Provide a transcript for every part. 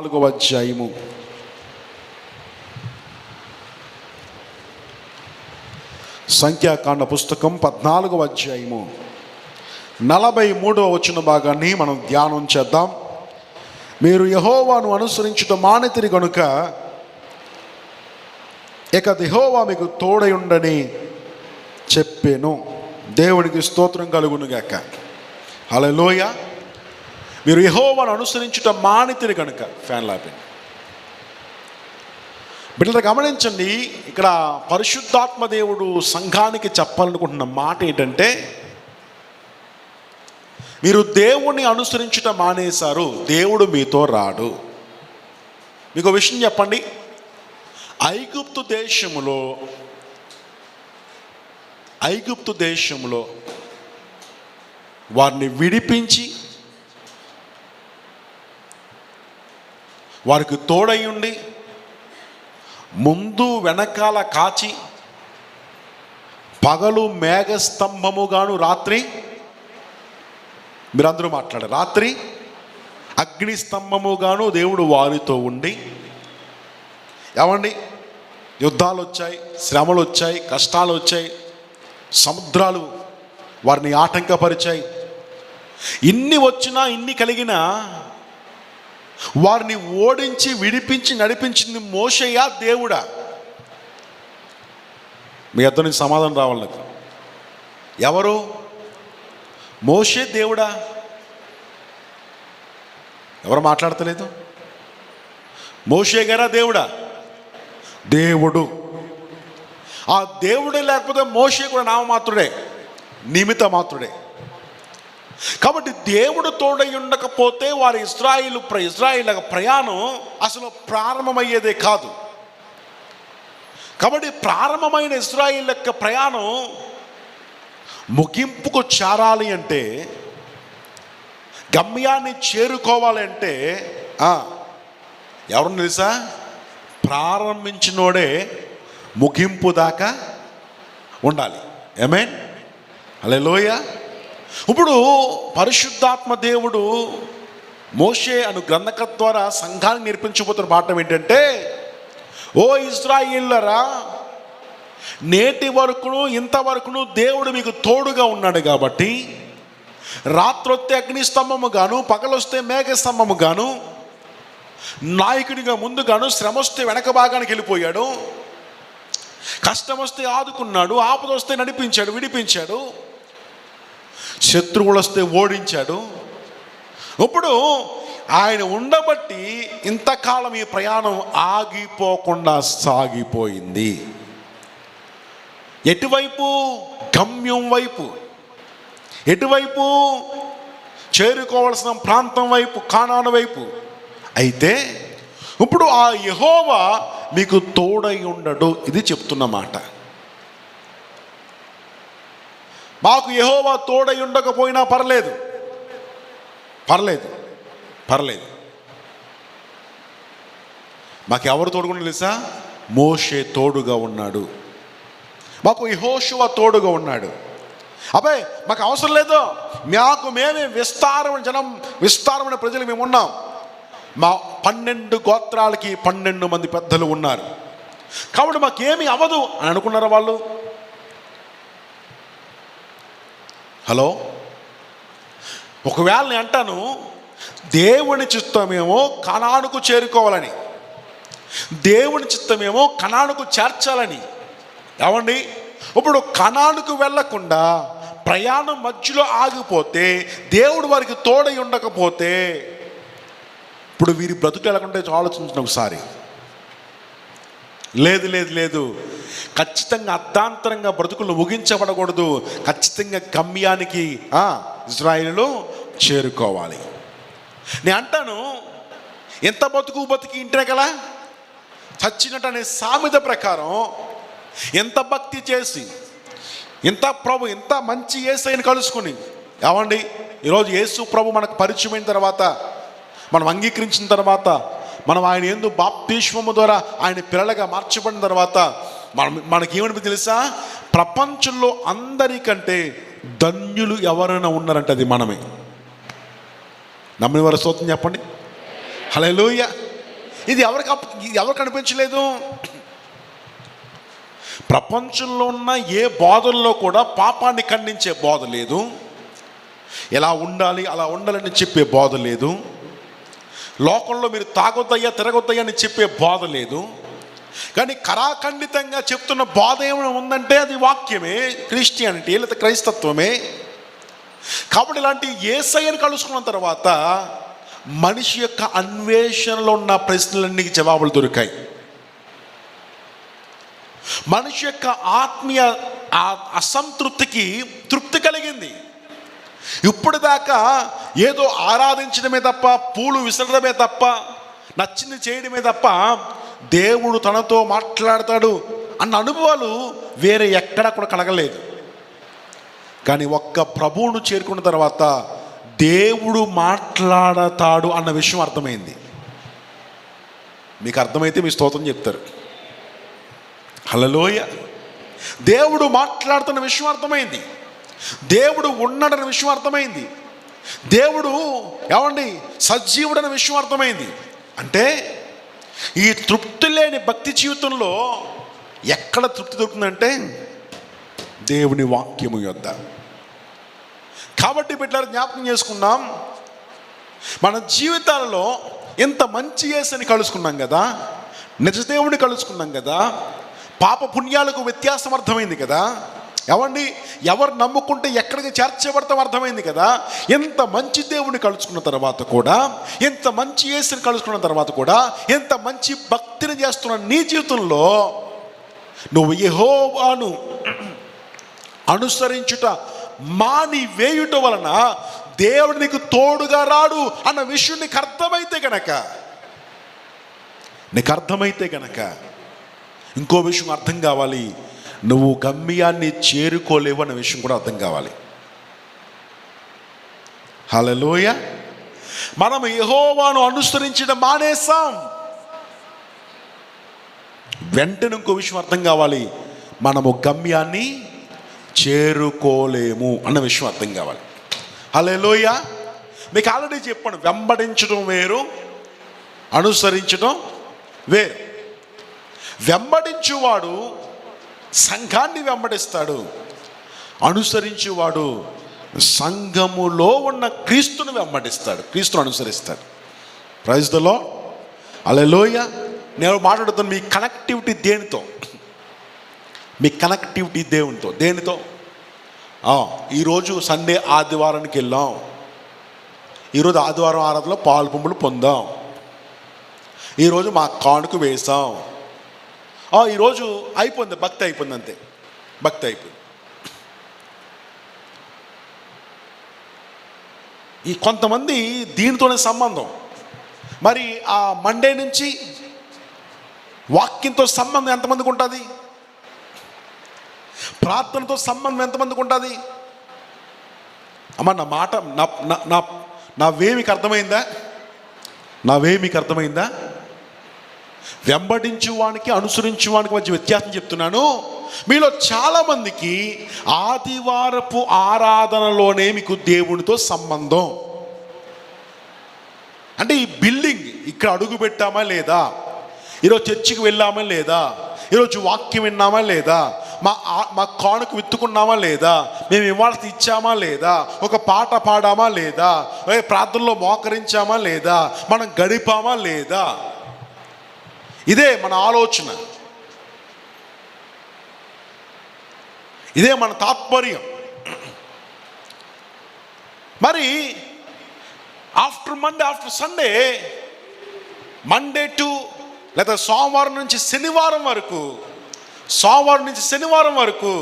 4వ అధ్యాయము సంఖ్యాకాండ పుస్తకం 14వ అధ్యాయము 43వ వచన భాగాన్ని మనం ధ్యానం చేద్దాం. మీరు యెహోవాను అనుసరించుట మానితిరి గనుక ఇక యెహోవా మీకు తోడై ఉండని చెప్పెను. దేవునికి స్తోత్రం కలుగునుగాక. హల్లెలూయా. మీరు యెహోవాను అనుసరించుట మానితిరి కనుక. ఫ్యాన్ లాపండి. బిడ్డలు గమనించండి, ఇక్కడ పరిశుద్ధాత్మ దేవుడు సంఘానికి చెప్పాలనుకుంటున్న మాట ఏంటంటే, మీరు దేవుణ్ణి అనుసరించుట మానేశారు, దేవుడు మీతో రాడు. మీకు ఒక విషయం చెప్పండి, ఐగుప్తు దేశములో వారిని విడిపించి వారికి తోడయ్యుండి ముందు వెనకాల కాచి పగలు మేఘస్తంభముగాను రాత్రి, మీరందరూ మాట్లాడారు, రాత్రి అగ్ని స్తంభముగాను దేవుడు వారితో ఉండి, ఏమండి యుద్ధాలు వచ్చాయి, శ్రమలు వచ్చాయి, కష్టాలు వచ్చాయి, సముద్రాలు వారిని ఆటంకపరిచాయి. ఇన్ని వచ్చినా ఇన్ని కలిగినా వారిని ఓడించి విడిపించి నడిపించింది మోషేయా దేవుడా? మీ అద్దరు నుంచి సమాధానం రావాలి నాకు. ఎవరు? మోషే దేవుడా? ఎవరు మాట్లాడతలేదు? మోషే గారా దేవుడా? దేవుడు. ఆ దేవుడే లేకపోతే మోషే కూడా నామమాత్రుడే, నిమిత్త మాత్రుడే. కాబట్టి దేవుడు తోడై ఉండకపోతే వారి ఇజ్రాయిల్ ప్రయాణం అసలు ప్రారంభమయ్యేదే కాదు. కాబట్టి ప్రారంభమైన ఇజ్రాయిల్ యొక్క ప్రయాణం ముగింపుకు చేరాలి అంటే, గమ్యాన్ని చేరుకోవాలి అంటే ఎవరు తెలుసా? ప్రారంభించినోడే ముగింపు దాకా ఉండాలి. ఆమేన్. హల్లెలూయా. ఇప్పుడు పరిశుద్ధాత్మ దేవుడు మోషే అను గ్రంథకర్త ద్వారా సంఘానికి నేర్పించబోతున్న పాఠం ఏంటంటే, ఓ ఇశ్రాయేలురా, నేటి వరకును ఇంతవరకును దేవుడు మీకు తోడుగా ఉన్నాడు కాబట్టి, రాత్రొస్తే అగ్ని స్తంభము గాను, పగలొస్తే మేఘ స్తంభము గాను, నాయకునిగా ముందుగాను, శ్రమ వస్తే వెనక భాగానికి వెళ్ళిపోయాడు, కష్టం వస్తే ఆదుకున్నాడు, ఆపద వస్తే నడిపించాడు, విడిపించాడు, శత్రువులు వస్తే ఓడించాడు. ఇప్పుడు ఆయన ఉండబట్టి ఇంతకాలం ఈ ప్రయాణం ఆగిపోకుండా సాగిపోయింది. ఎటువైపు? గమ్యం వైపు. ఎటువైపు? చేరుకోవాల్సిన ప్రాంతం వైపు, కానాను వైపు. అయితే ఇప్పుడు ఆ యెహోవా మీకు తోడై ఉండడు, ఇది చెప్తున్న మాట. మాకు యెహోవా తోడై ఉండకపోయినా పర్లేదు. మాకు ఎవరు తోడుగా తెలుసా? మోషే తోడుగా ఉన్నాడు, మాకు యెహోషువ తోడుగా ఉన్నాడు. అబ్బాయి మాకు అవసరం లేదు, మేమే విస్తారమైన ప్రజలు మేము ఉన్నాం. మా 12 గోత్రాలకి 12 మంది పెద్దలు ఉన్నారు, కాబట్టి మాకేమీ అవ్వదు అని అనుకున్నారా వాళ్ళు? హలో, ఒకవేళ నేను అంటాను, దేవుని చిత్తమేమో కనానుకు చేరుకోవాలని, దేవుని చిత్తమేమో కనానుకు చేర్చాలని. ఏమండి, ఇప్పుడు కనానుకు వెళ్ళకుండా ప్రయాణం మధ్యలో ఆగిపోతే, దేవుడు వారికి తోడై ఉండకపోతే, ఇప్పుడు వీరి బ్రతుకు ఎలాగుంటే ఆలోచించిన ఒకసారి. లేదు, ఖచ్చితంగా అర్ధాంతరంగా బ్రతుకులు ముగించబడకూడదు. ఖచ్చితంగా గమ్యానికి ఇజ్రాయేలులో చేరుకోవాలి. నేను అంటాను, ఎంత బతికి ఇంటినే కదా చచ్చినట్టు అనే సామెత ప్రకారం ఎంత భక్తి చేసి, ఎంత మంచి యేసయ్యను కలుసుకుని, ఏమండి ఈరోజు యేసు ప్రభు మనకు పరిచయమైన తర్వాత, మనం అంగీకరించిన తర్వాత, మనం ఆయన యందు బాప్తిస్మము ద్వారా ఆయన పిల్లలుగా మార్చబడిన తర్వాత మనకేమని తెలుసా? ప్రపంచంలో అందరికంటే ధన్యులు ఎవరైనా ఉన్నారంటే అది మనమే. నమ్మిన వారు స్తోత్రం చెప్పండి. హల్లెలూయా. ఇది ఎవరికి అనిపించలేదు? ప్రపంచంలో ఉన్న ఏ బోధల్లో కూడా పాపాన్ని ఖండించే బోధ లేదు, ఎలా ఉండాలి అలా ఉండాలని చెప్పే బోధ లేదు, లోకంలో మీరు తాగొద్దయ్యా తిరగొద్దయ్యా అని చెప్పే బోధ లేదు. కానీ కరాఖండితంగా చెప్తున్న బోధ ఏమైనా ఉందంటే అది వాక్యమే, క్రిస్టియానిటీ లేదా క్రైస్తత్వమే. కాబట్టి ఇలాంటి యేసయ్యను కలుసుకున్న తర్వాత మనిషి యొక్క అన్వేషణలో ఉన్న ప్రశ్నలన్నీ జవాబులు దొరికాయి. మనిషి యొక్క ఆత్మీయ అసంతృప్తికి తృప్తి కలిగింది. ఇప్పుడు దాకా ఏదో ఆరాధించడమే తప్ప, పూలు విసరడమే తప్ప, నచ్చింది చేయడమే తప్ప దేవుడు తనతో మాట్లాడతాడు అన్న అనుభవాలు వేరే ఎక్కడా కూడా కలగలేదు. కానీ ఒక్క ప్రభువును చేరుకున్న తర్వాత దేవుడు మాట్లాడతాడు అన్న విషయం అర్థమైంది. మీకు అర్థమైతే మీ స్తోత్రం చెప్తారు. హల్లెలూయ. దేవుడు మాట్లాడుతున్న విషయం అర్థమైంది, దేవుడు ఉన్నాడన్న విషయం అర్థమైంది, దేవుడు ఏమండి సజీవుడన్న విషయం అర్థమైంది. అంటే ఈ తృప్తి లేని భక్తి జీవితంలో ఎక్కడ తృప్తి దొరుకుతుందంటే దేవుని వాక్యము యొద్ద. కాబట్టి బిడ్డలారా జ్ఞాపకం చేసుకున్నాం, మన జీవితాలలో ఎంత మంచి యేసుని కలుసుకున్నాం కదా, నిజదేవుని కలుసుకున్నాం కదా, పాప పుణ్యాలకు వ్యత్యాసం అర్థమైంది కదా, ఎవరు నమ్ముకుంటే ఎక్కడికి చేర్చబడతాం అర్థమైంది కదా. ఎంత మంచి దేవుని కలుసుకున్న తర్వాత కూడా, ఎంత మంచి యేసుని కలుసుకున్న తర్వాత కూడా, ఎంత మంచి భక్తిని చేస్తున్న నీ జీవితంలో నువ్వు యెహోవాను అనుసరించుట మాని వేయుట వలన దేవుడు నీకు తోడుగా రాడు అన్న విషయం నీకు అర్థమైతే గనక ఇంకో విషయం అర్థం కావాలి, నువ్వు గమ్యాన్ని చేరుకోలేవు అన్న విషయం కూడా అర్థం కావాలి. హల్లెలూయ. మనం యెహోవాను అనుసరించడం మానేసాం. వెంటనే ఇంకో విషయం అర్థం కావాలి, మనము గమ్యాన్ని చేరుకోలేము అన్న విషయం అర్థం కావాలి. హల్లెలూయ. మీకు ఆల్రెడీ చెప్పాను, వెంబడించడం వేరు, అనుసరించడం వేరు. వెంబడించువాడు సంఘాన్ని వెంబడిస్తాడు, అనుసరించేవాడు సంఘములో ఉన్న క్రీస్తుని వెంబడిస్తాడు, క్రీస్తును అనుసరిస్తాడు. Praise the lord. హల్లెలూయ. నేను మాట్లాడుతాను, మీ కనెక్టివిటీ దేనితో? మీ కనెక్టివిటీ దేవునితో. దేనితో? ఈరోజు సండే ఆదివారానికి వెళ్ళాం, ఈరోజు ఆదివారం ఆరాధనలో పాలు పంపులు పొందాం, ఈరోజు మా కానుక వేసాం, ఈరోజు అయిపోయింది, భక్తి అయిపోయింది, అంతే, భక్తి అయిపోయింది. ఈ కొంతమంది దీనితోనే సంబంధం. మరి ఆ మండే నుంచి వాక్యంతో సంబంధం ఎంతమందికి ఉంటుంది? ప్రార్థనతో సంబంధం ఎంతమందికి ఉంటుంది? అమ్మ నా మాట నా వే మీకు అర్థమైందా? నా వే మీకు అర్థమైందా? వెంబడించువానికి అనుసరించువానికి మధ్య వ్యత్యాసం చెప్తున్నాను. మీలో చాలామందికి ఆదివారపు ఆరాధనలోనే మీకు దేవునితో సంబంధం. అంటే ఈ బిల్డింగ్ ఇక్కడ అడుగు పెట్టామా లేదా, ఈరోజు చర్చికి వెళ్ళామా లేదా, ఈరోజు వాక్యం విన్నామా లేదా, మా కానుక విత్తుకున్నామా లేదా, మేము ఇవాళ ఇచ్చామా లేదా, ఒక పాట పాడామా లేదా, ప్రార్థనలో మోకరించామా లేదా, మనం గడిపామా లేదా, ఇదే మన ఆలోచన, ఇదే మన తాత్పర్యం. మరి after Monday after Sunday, Monday to లేదా సోమవారం నుంచి శనివారం వరకు, సోమవారం నుంచి శనివారం వరకు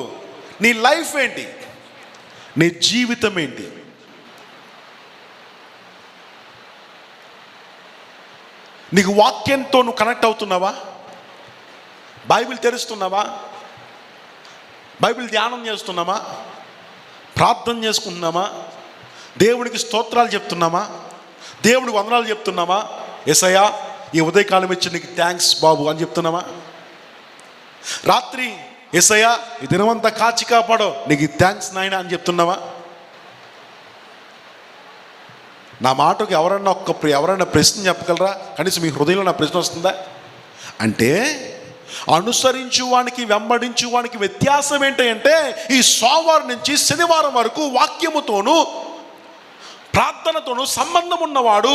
నీ లైఫ్ ఏంటి? నీ జీవితం ఏంటి? నీకు వాక్యంతో నువ్వు కనెక్ట్ అవుతున్నావా? బైబిల్ తెరుస్తున్నావా? బైబిల్ ధ్యానం చేస్తున్నామా? ప్రార్థన చేసుకుంటున్నామా? దేవుడికి స్తోత్రాలు చెప్తున్నామా? దేవుడికి వందనాలు చెప్తున్నామా? యేసయ్యా ఈ ఉదయకాలం ఇచ్చి నీకు థ్యాంక్స్ బాబు అని చెప్తున్నామా? రాత్రి యేసయ్యా ఈ దినమంతా కాచి కాపాడో నీకు థ్యాంక్స్ నాయనా అని చెప్తున్నావా? నా మాటకు ఎవరైనా ప్రశ్న చెప్పగలరా? కనీసం మీ హృదయంలో నా ప్రశ్న వస్తుందా? అంటే అనుసరించువానికి వెంబడించువానికి వ్యత్యాసం ఏంటంటే, ఈ సోమవారం నుంచి శనివారం వరకు వాక్యముతోనూ ప్రార్థనతోనూ సంబంధం ఉన్నవాడు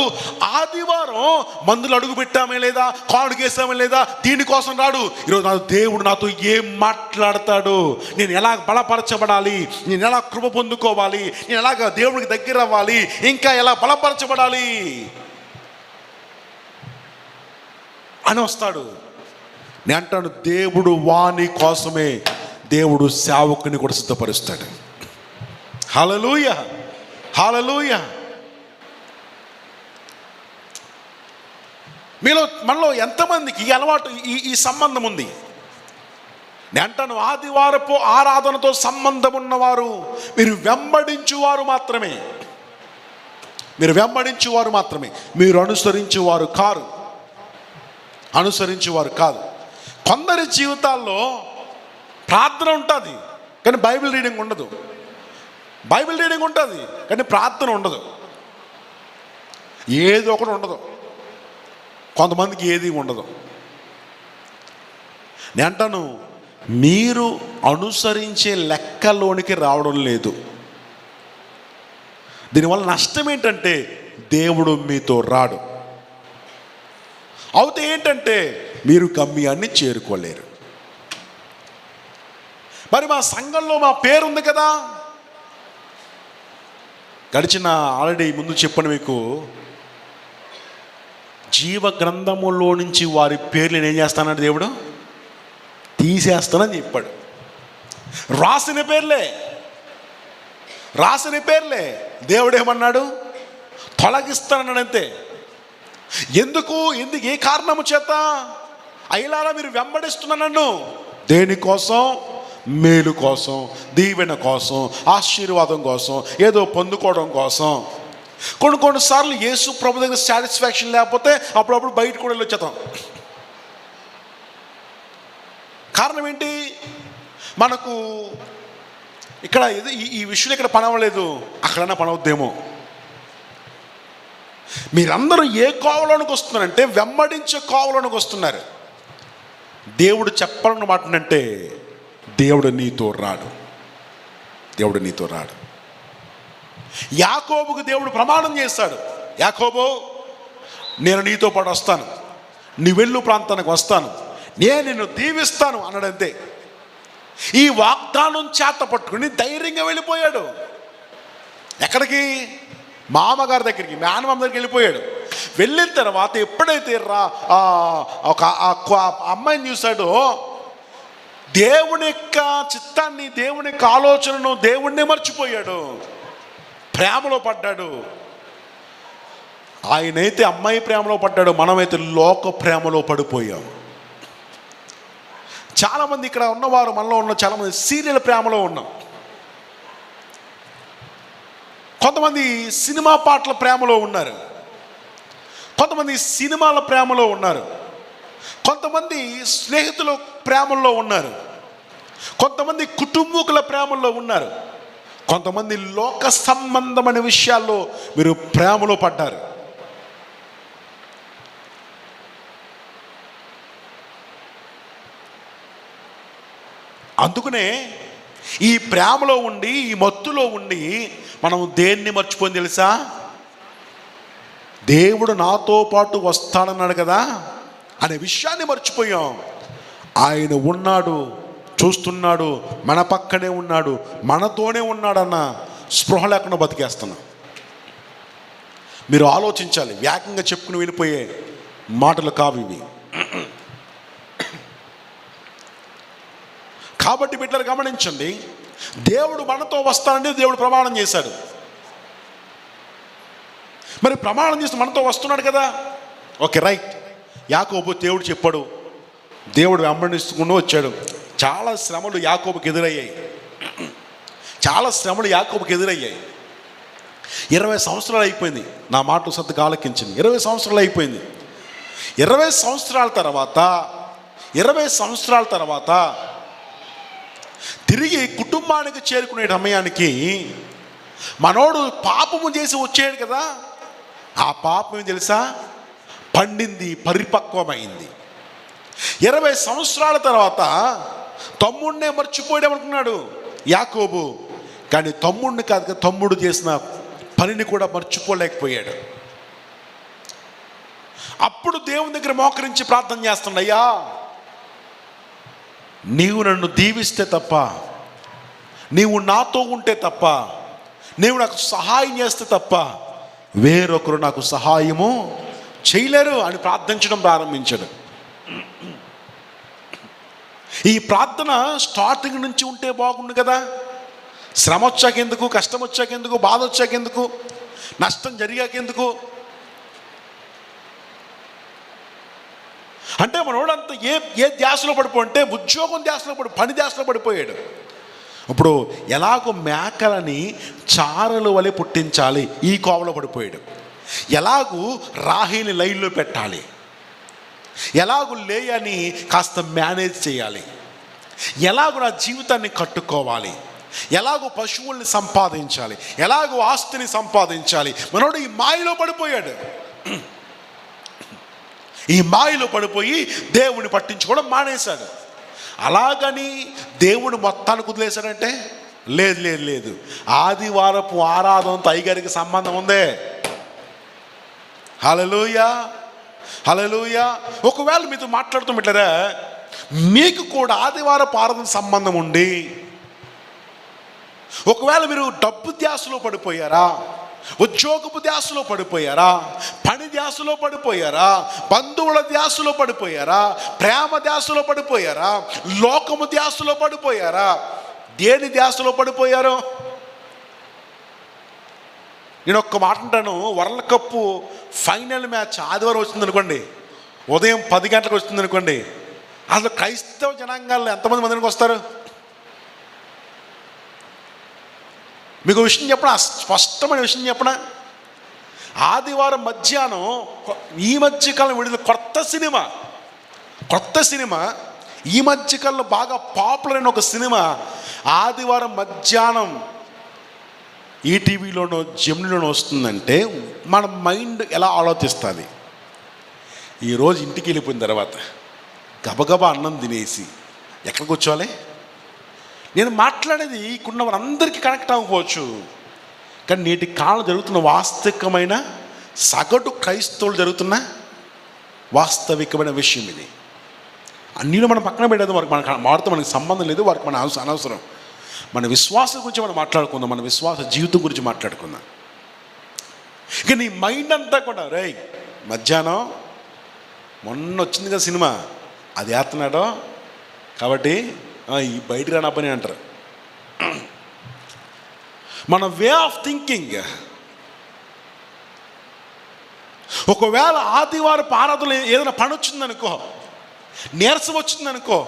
ఆదివారం మందులు అడుగు పెట్టామే లేదా, కానుకేసామే లేదా, దీనికోసం రాడు. ఈరోజు దేవుడు నాతో ఏం మాట్లాడతాడు, నేను ఎలా బలపరచబడాలి, నేను ఎలా కృప పొందుకోవాలి, నేను ఎలాగ దేవుడికి దగ్గర అవ్వాలి, ఇంకా ఎలా బలపరచబడాలి అని వస్తాడు. నేను అంటాను, దేవుడు వాని కోసమే దేవుడు సేవకుని కూడా సిద్ధపరుస్తాడు. హల్లెలూయా, హల్లెలూయా. మనలో ఎంతమందికి ఈ అలవాటు, ఈ సంబంధం ఉంది? నేను అంటాను, ఆదివారపు ఆరాధనతో సంబంధం ఉన్నవారు మీరు వెంబడించువారు మాత్రమే, మీరు వెంబడించువారు మాత్రమే, మీరు అనుసరించేవారు కాదు. కొందరి జీవితాల్లో ప్రార్థన ఉంటుంది కానీ బైబిల్ రీడింగ్ ఉండదు, బైబిల్ రీడింగ్ ఉంటుంది కానీ ప్రార్థన ఉండదు, ఏదో ఒకటి ఉండదు. కొంతమందికి ఏది ఉండదు. నేను అంటాను, మీరు అనుసరించే లెక్కలోనికి రావడం లేదు. దీనివల్ల నష్టం ఏంటంటే దేవుడు మీతో రాడు. అవుతే ఏంటంటే మీరు గమ్యాన్ని చేరుకోలేరు. మరి మా సంఘంలో మా పేరు ఉంది కదా, గడిచిన ఆల్రెడీ ముందు చెప్పను మీకు, జీవ గ్రంథములో నుంచి వారి పేర్లు నేను ఏం చేస్తానంటే దేవుడు తీసేస్తానని చెప్పాడు. రాసిన పేర్లే దేవుడు ఏమన్నాడు, తొలగిస్తానన్నాడంతే. ఎందుకు ఏ కారణము చేత? అయిలారా మీరు వెంబడిస్తున్నా నన్ను దేనికోసం? మేలు కోసం, దీవెన కోసం, ఆశీర్వాదం కోసం, ఏదో పొందుకోవడం కోసం. కొన్నిసార్లు యేసు ప్రభు దగ్గర సాటిస్ఫాక్షన్ లేకపోతే అప్పుడప్పుడు బయట కూడా వెళ్ళొచ్చేతాం. కారణం ఏంటి? మనకు ఇక్కడ ఈ విషయం ఇక్కడ పని అవ్వలేదు, అక్కడన్నా పని అవుద్దేమో. మీరందరూ ఏ కోవలోనికి వస్తున్నారంటే వెంబడించే కోవలోనికి వస్తున్నారు. దేవుడు చెప్పాలన్న మాట అంటే దేవుడు నీతో రాడు. యాకోబుకు దేవుడు ప్రమాణం చేస్తాడు, యాకోబు నేను నీతో పాటు వస్తాను, నీ వెళ్ళు ప్రాంతానికి వస్తాను, నేను నిన్ను దీవిస్తాను అన్నాడంతే. ఈ వాగ్దానం చేత పట్టుకుని ధైర్యంగా వెళ్ళిపోయాడు. ఎక్కడికి? మామగారి దగ్గరికి, మేనమామ దగ్గరికి వెళ్ళిపోయాడు. వెళ్ళిన తర్వాత ఎప్పుడైతే ఒక అమ్మాయిని చూశాడో, దేవుని యొక్క చిత్తాన్ని, దేవుని యొక్క ఆలోచనను, దేవుణ్ణి మర్చిపోయాడు, ప్రేమలో పడ్డాడు. ఆయనైతే అమ్మాయి ప్రేమలో పడ్డాడు, మనమైతే లోక ప్రేమలో పడిపోయాం. చాలామంది ఇక్కడ ఉన్నవారు, మనలో ఉన్న చాలామంది సీరియల్ ప్రేమలో ఉన్నాం. కొంతమంది సినిమా పాటల ప్రేమలో ఉన్నారు, కొంతమంది సినిమాల ప్రేమలో ఉన్నారు, కొంతమంది స్నేహితుల ప్రేమల్లో ఉన్నారు, కొంతమంది కుటుంబీకుల ప్రేమల్లో ఉన్నారు, కొంతమంది లోక సంబంధమైన విషయాల్లో మీరు ప్రేమలో పడ్డారు. అందుకనే ఈ ప్రేమలో ఉండి, ఈ మత్తులో ఉండి మనం దేన్ని మర్చిపోయింది తెలుసా? దేవుడు నాతో పాటు వస్తాడన్నాడు కదా అనే విషయాన్ని మర్చిపోయాం. ఆయన ఉన్నాడు, చూస్తున్నాడు, మన పక్కనే ఉన్నాడు, మనతోనే ఉన్నాడన్న స్పృహ లేకుండా బతికేస్తున్నాం. మీరు ఆలోచించాలి, వేగంగా చెప్పుకుని వెళ్ళిపోయే మాటలు కావు ఇవి. కాబట్టి బిడ్డలు గమనించండి, దేవుడు మనతో వస్తానని దేవుడు ప్రమాణం చేశాడు. మరి ప్రమాణం చేసి మనతో వస్తున్నాడు కదా, ఓకే రైట్. యాకోబు దేవుడు చెప్పాడు, దేవుడు వెంబడిస్తూ వచ్చాడు. చాలా శ్రమలు యాకోబుకి ఎదురయ్యాయి, 20 సంవత్సరాలు అయిపోయింది. నా మాట సత్తుగా ఆలకించింది. 20 సంవత్సరాలు అయిపోయింది. 20 సంవత్సరాల తర్వాత తిరిగి కుటుంబానికి చేరుకునే సమయానికి మనోడు పాపము చేసి వచ్చాడు కదా, ఆ పాపం ఏం తెలుసా, పండింది, పరిపక్వమైంది. 20 సంవత్సరాల తర్వాత తమ్ముడినే మర్చిపోయాడనుకున్నాడు యాకోబు. కానీ తమ్ముడిని కాదు, తమ్ముడు చేసిన పనిని కూడా మర్చిపోలేకపోయాడు. అప్పుడు దేవుని దగ్గర మోకరించి ప్రార్థన చేస్తున్నాడు, అయ్యా నీవు నన్ను దీవిస్తే తప్ప, నీవు నాతో ఉంటే తప్ప, నీవు నాకు సహాయం చేస్తే తప్ప వేరొకరు నాకు సహాయము చేయలేరు అని ప్రార్థించడం ప్రారంభించాడు. ఈ ప్రార్థన స్టార్టింగ్ నుంచి ఉంటే బాగుండు కదా. శ్రమ వచ్చాకెందుకు, కష్టం వచ్చాకెందుకు, బాధ వచ్చాకెందుకు, నష్టం జరిగాకెందుకు? అంటే మనోడంతా ఏ ధ్యాసలో పడిపోంటే ఉద్యోగం ధ్యాసలో పని ధ్యాసలో పడిపోయాడు. ఇప్పుడు ఎలాగో మేకలని చారల వలె పుట్టించాలి ఈ కోవలో పడిపోయాడు. ఎలాగూ రాహేల్ని లైన్లో పెట్టాలి, ఎలాగూ లేయని కాస్త మేనేజ్ చేయాలి, ఎలాగో నా జీవితాన్ని కట్టుకోవాలి, ఎలాగో పశువుల్ని సంపాదించాలి, ఎలాగో ఆస్తిని సంపాదించాలి. మనోడు ఈ మాయలో పడిపోయాడు. ఈ మాయలో పడిపోయి దేవుడిని పట్టించుకోవడం మానేశాడు. అలాగని దేవుడు మొత్తానికి వదిలేశాడంటే లేదు లేదు లేదు. ఆదివారపు ఆరాధనతో అయ్యగారికి సంబంధం ఉందే. హల్లెలూయా హల్లెలూయా. ఒకవేళ మీతో మాట్లాడుతున్నట్లరా మీకు కూడా ఆదివారపు ఆరాధన సంబంధం ఉండి, ఒకవేళ మీరు డబ్బు ధ్యాసలో పడిపోయారా, ఉద్యోగపు ధ్యాసలో పడిపోయారా, పని ధ్యాసలో పడిపోయారా, బంధువుల ధ్యాసలో పడిపోయారా, ప్రేమ ధ్యాసలో పడిపోయారా, లోకము ధ్యాసలో పడిపోయారా, దేని ధ్యాసలో పడిపోయారో? నేను ఒక్క మాట అంటాను, వరల్డ్ కప్ ఫైనల్ మ్యాచ్ ఆదివారం వచ్చింది అనుకోండి, ఉదయం 10 గంటలకు వచ్చింది అనుకోండి, అసలు క్రైస్తవ జనాంగాల్లో ఎంతమంది మందికి వస్తారు? మీకు విషయం చెప్పనా, స్పష్టమైన విషయం చెప్పనా, ఆదివారం మధ్యాహ్నం ఈ మధ్యకాలం విడుదల కొత్త సినిమా ఈ మధ్యకాలంలో బాగా పాపులర్ అయిన ఒక సినిమా ఆదివారం మధ్యాహ్నం ఈటీవీలోనో జెమినీలోనో వస్తుందంటే మన మైండ్ ఎలా ఆలోచిస్తుంది? ఈరోజు ఇంటికి వెళ్ళిపోయిన తర్వాత గబగబా అన్నం తినేసి ఎక్కడ కూర్చోవాలి? నేను మాట్లాడేది ఇక్కడున్న వారందరికీ కనెక్ట్ అవ్వకపోవచ్చు, కానీ నేటి కాలం జరుగుతున్న వాస్తవికమైన సగటు క్రైస్తవులు జరుగుతున్న వాస్తవికమైన విషయం ఇది. అన్నిలో మనం పక్కన పెట్టేది, వారితో మనకి సంబంధం లేదు, వారికి మన అనవసరం. మన విశ్వాసం గురించి మనం మాట్లాడుకుందాం, మన విశ్వాస జీవితం గురించి మాట్లాడుకుందాం. ఇక నీ మైండ్ అంతా కూడా రేయ్ మధ్యాహ్నం మొన్న వచ్చింది కదా సినిమా, అది వేస్తున్నాడో కాబట్టి ఈ బయట రాని పని అంటారు. మన వే ఆఫ్ థింకింగ్. ఒకవేళ ఆదివారం ఆరాధనలో ఏదైనా పని వచ్చిందనుకో, నీరసం వచ్చిందనుకో,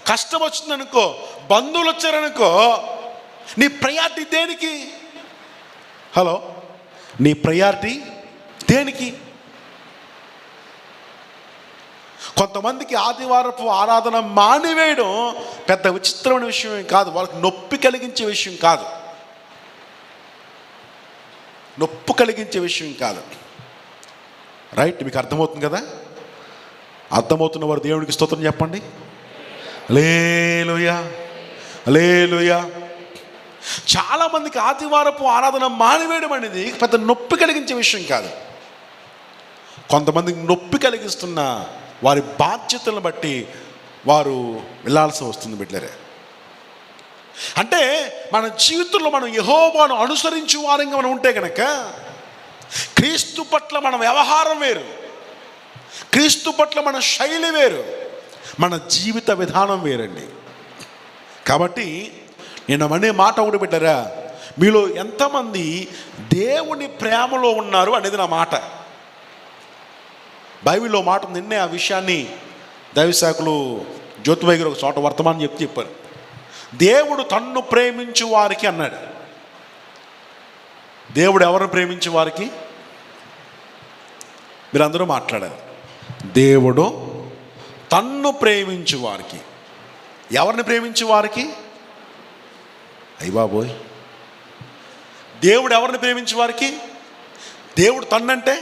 కష్టం వచ్చిందనుకో, బంధువులు వచ్చారనుకో, నీ ప్రయారిటీ దేనికి? హలో, నీ ప్రయారిటీ దేనికి? కొంతమందికి ఆదివారపు ఆరాధన మానివేయడం పెద్ద విచిత్రమైన విషయం కాదు, వాళ్ళకి నొప్పి కలిగించే విషయం కాదు, రైట్? మీకు అర్థమవుతుంది కదా? అర్థమవుతున్న వారు దేవునికి స్తోత్రం చెప్పండి. హల్లెలూయా హల్లెలూయా. చాలామందికి ఆదివారపు ఆరాధన మానివేయడం అనేది పెద్ద నొప్పి కలిగించే విషయం కాదు. కొంతమందికి నొప్పి కలిగిస్తున్న వారి బాధ్యతలను బట్టి వారు వెళ్ళాల్సి వస్తుంది బిడ్డలే. అంటే మన జీవితంలో మనం యెహోవాను అనుసరించే వారంగా మనం ఉంటే కనుక క్రీస్తు పట్ల మన వ్యవహారం వేరు, క్రీస్తు పట్ల మన శైలి వేరు, మన జీవిత విధానం వేరండి. కాబట్టి నేను అనే మాట ఒకటి బిడ్డరా, మీలో ఎంతమంది దేవుని ప్రేమలో ఉన్నారు అనేది నా మాట. బైబిల్లో మాట నిన్నే ఆ విషయాన్ని దైవశాఖలు జ్యోతిబాయి గారు ఒక చోట వర్తమానం చెప్పారు. దేవుడు తన్ను ప్రేమించు వారికి అన్నాడు. దేవుడు ఎవరిని ప్రేమించే వారికి? మీరందరూ మాట్లాడారు. దేవుడు తన్ను ప్రేమించు వారికి. ఎవరిని ప్రేమించే వారికి? అయ్య బాబోయ్, దేవుడు ఎవరిని ప్రేమించే వారికి? దేవుడు తన్నంటే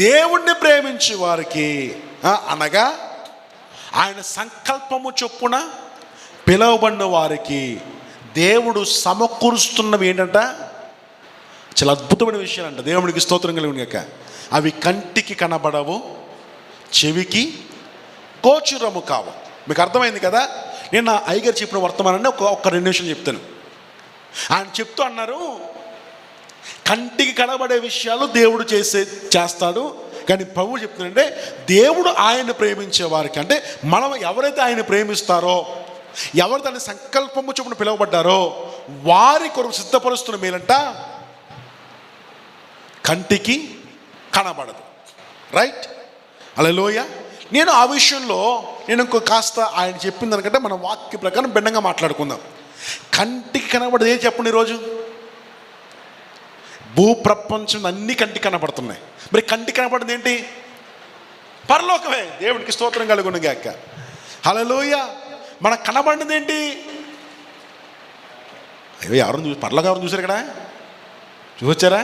దేవుణ్ణి ప్రేమించే వారికి అనగా ఆయన సంకల్పము చొప్పున పిలువబడిన వారికి దేవుడు సమకూరుస్తున్నవి ఏంటంట, చాలా అద్భుతమైన విషయాలంట. దేవునికి స్తోత్రం కలిగిన గాక. అవి కంటికి కనబడవు, చెవికి గోచరము కావు. మీకు అర్థమైంది కదా. నేను నా అయ్యగారు చెప్పిన వర్తమానాన్ని ఒక్క 2 నిమిషాలు చెప్తాను. ఆయన చెప్తూ అన్నారు, కంటికి కనబడే విషయాలు దేవుడు చేస్తాడు, కానీ ప్రభువు చెప్తున్నాడంటే దేవుడు ఆయన ప్రేమించే వారికి, అంటే మనం ఎవరైతే ఆయన ప్రేమిస్తారో, ఎవరు దాని సంకల్పము చొప్పున పిలువబడ్డారో వారి కొరకు సిద్ధపరుస్తున్న మేలంట కంటికి కనబడదు. రైట్? హల్లెలూయా. నేను ఆ విషయంలో కాస్త ఆయన చెప్పిన దానికంటే మన వాక్య ప్రకారం భిన్నంగా మాట్లాడుకుందాం. కంటికి కనబడదు ఏం చెప్పండి. ఈరోజు భూప్రపంచం అన్నీ కంటికి కనబడుతున్నాయి. మరి కంటికి కనబడింది ఏంటి? పరలోకమే. దేవునికి స్తోత్రం కలుగును గాక. హల్లెలూయా. మనకు కనబడినది ఏంటి? అయ్యో, ఎవరిని చూసి పరలోకం ఎవరిని చూసారు? ఇక్కడ చూసొచ్చారా?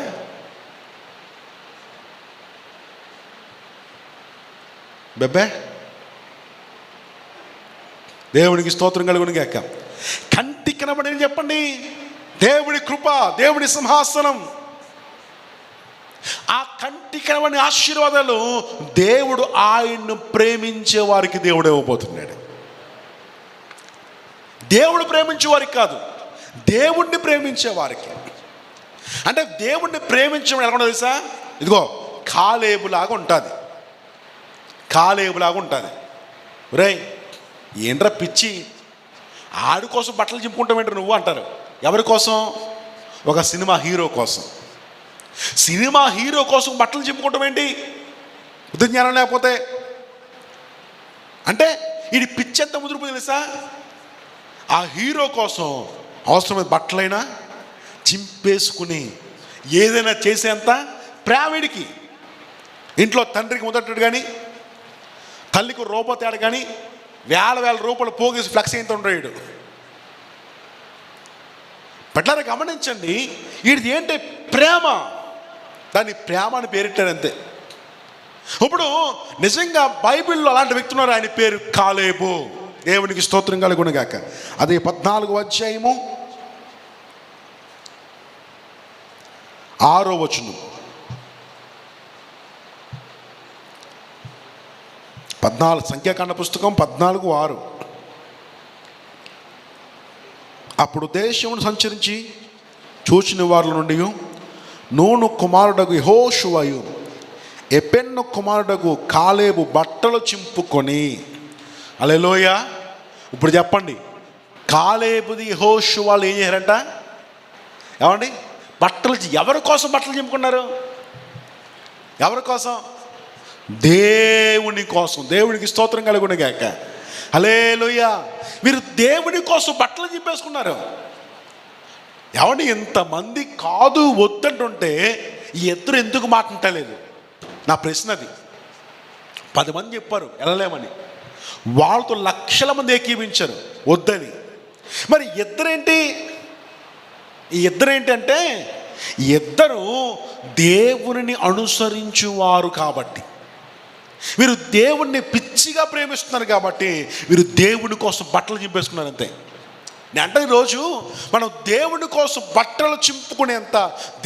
బెబ్బే, దేవునికి స్తోత్రం కలుగును గాక. కంటికి కనబడేది చెప్పండి, దేవుడి కృప, దేవుడి సింహాసనం. ఆ కంటికి కనబడిన ఆశీర్వాదాలు దేవుడు ఆయన్ను ప్రేమించే వారికి దేవుడు ఇవ్వబోతున్నాడు. దేవుడు ప్రేమించే వారికి కాదు, దేవుణ్ణి ప్రేమించే వారికి. అంటే దేవుణ్ణి ప్రేమించడం ఎలా ఉంటుంది తెలుసా? ఇదిగో కాలేబులాగా ఉంటుంది. కాలేబులాగా ఉంటుంది. రేయ్, ఏంట్రా పిచ్చి, ఆడి కోసం బట్టలు చింపుకుంటామేంటి నువ్వు అంటారు. ఎవరి కోసం? ఒక సినిమా హీరో కోసం. సినిమా హీరో కోసం బట్టలు చింపుకుంటాం ఏంటి? బుద్ధి జ్ఞానం లేకపోతే. అంటే ఇది పిచ్చి ఎంత ముదురుపు తెలుసా? ఆ హీరో కోసం అవసరమైన బట్టలైనా చింపేసుకుని ఏదైనా చేసేంత ప్రేమిడికి. ఇంట్లో తండ్రికి మొదటి కానీ తల్లికి రూపాయి తేడా కానీ వేల రూపాయలు పోగేసి ఫ్లెక్స్ అయింత ఉండడు. పట్ల గమనించండి, వీడిది ఏంటి? ప్రేమ. దాన్ని ప్రేమ అని పేరిట్టాడు అంతే. ఇప్పుడు నిజంగా బైబిల్లో అలాంటి వ్యక్తి ఉన్నారు. ఆయన పేరు కాలేబు. దేవునికి స్తోత్రం కలుగును గాక. అదే 14వ అధ్యాయము 6వ వచనం. 14 సంఖ్యాకాండ పుస్తకం 14:6. అప్పుడు దేశమును సంచరించి చూచిన వారి నుండి నూను కుమారుడగు యెహోషువయు ఎపెన్ను కుమారుడగు కాలేబు బట్టలు చింపుకొని. హల్లెలూయా. ఇప్పుడు చెప్పండి, కాలేబుది యెహోషువాలు ఏం చేశారంట? ఏమండి? బట్టలు. ఎవరి కోసం బట్టలు చింపుకున్నారు? ఎవరి కోసం? దేవుని కోసం. దేవునికి స్తోత్రం కలుగును గాక. హల్లెలూయా. మీరు దేవుని కోసం బట్టలు చింపేసుకున్నారు. ఏమండి? ఇంతమంది కాదు వద్దంటుంటే ఈ ఇద్దరు ఎందుకు మాట్లాడలేదు? నా ప్రశ్న అది. 10 మంది చెప్పారు వెళ్ళలేమని, వాళ్ళతో లక్షల మంది ఏకీవించారు వద్దని. మరి ఇద్దరేంటి? ఈ ఇద్దరేంటి అంటే ఇద్దరు దేవుని అనుసరించువారు కాబట్టి, వీరు దేవుణ్ణి పిచ్చిగా ప్రేమిస్తున్నారు కాబట్టి వీరు దేవుని కోసం బట్టలు చింపేసుకున్నారు అంతే. అంటే ఈరోజు మనం దేవుని కోసం బట్టలు చింపుకునేంత,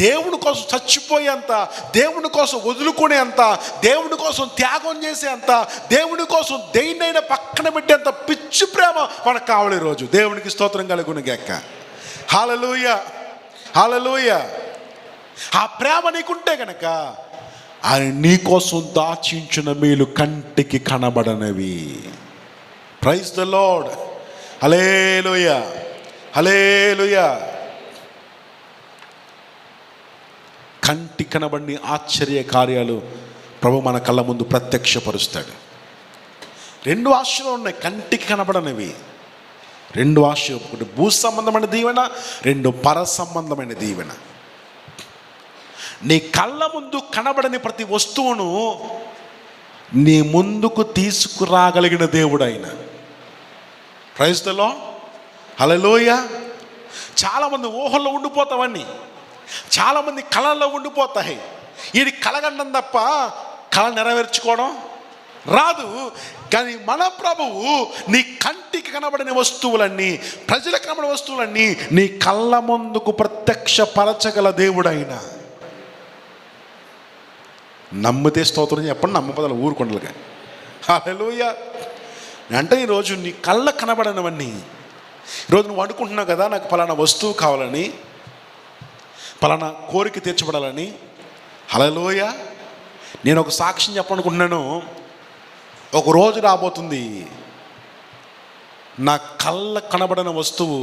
దేవుని కోసం చచ్చిపోయేంత, దేవుని కోసం వదులుకునేంత, దేవుని కోసం త్యాగం చేసేంత, దేవుని కోసం దేన్నైనా పక్కన పెట్టేంత పిచ్చి ప్రేమ మనకు కావాలి ఈరోజు. దేవునికి స్తోత్రం కలుగును గాక. హల్లెలూయా. హల్లెలూయా. ఆ ప్రేమ నీకుంటే గనక ఆయన నీకోసం దాచించిన మేలు కంటికి కనబడనవి. Praise the lord. Hallelujah. Hallelujah. కంటి కనబడిన ఆశ్చర్య కార్యాలు ప్రభు మన కళ్ళ ముందు ప్రత్యక్షపరుస్తాడు. 2 ఆశలు ఉన్నాయి కంటికి కనబడనివి. 2 ఆశలు, ఒకటి భూ సంబంధమైన దీవెన, 2 పర సంబంధమైన దీవెన. నీ కళ్ళ ముందు కనబడని ప్రతి వస్తువును నీ ముందుకు తీసుకురాగలిగిన దేవుడు ఆయన. Praise the lord. హల్లెలూయా. చాలామంది ఊహల్లో ఉండిపోతామని, చాలామంది కళల్లో ఉండిపోతాయి. ఇది కలగండం తప్ప కళ నెరవేర్చుకోవడం రాదు. కానీ మన ప్రభువు నీ కంటికి కనబడిన వస్తువులన్నీ, ప్రజలకు కనబడిన వస్తువులన్నీ నీ కళ్ళ ముందుకు ప్రత్యక్షపరచగల దేవుడైన. నమ్మితే స్తోత్రం చెప్పండి, నమ్మపదాలు ఊరుకొండలుగా. హల్లెలూయా. అంటే ఈరోజు నీ కళ్ళ కనబడినవన్నీ, ఈరోజు నువ్వు అనుకుంటున్నావు కదా, నాకు పలానా వస్తువు కావాలని, పలానా కోరిక తీర్చబడాలని. హల్లెలూయా. నేను ఒక సాక్ష్యం చెప్పాలనుకుంటున్నాను. ఒక రోజు రాబోతుంది, నా కళ్ళ కనబడిన వస్తువు,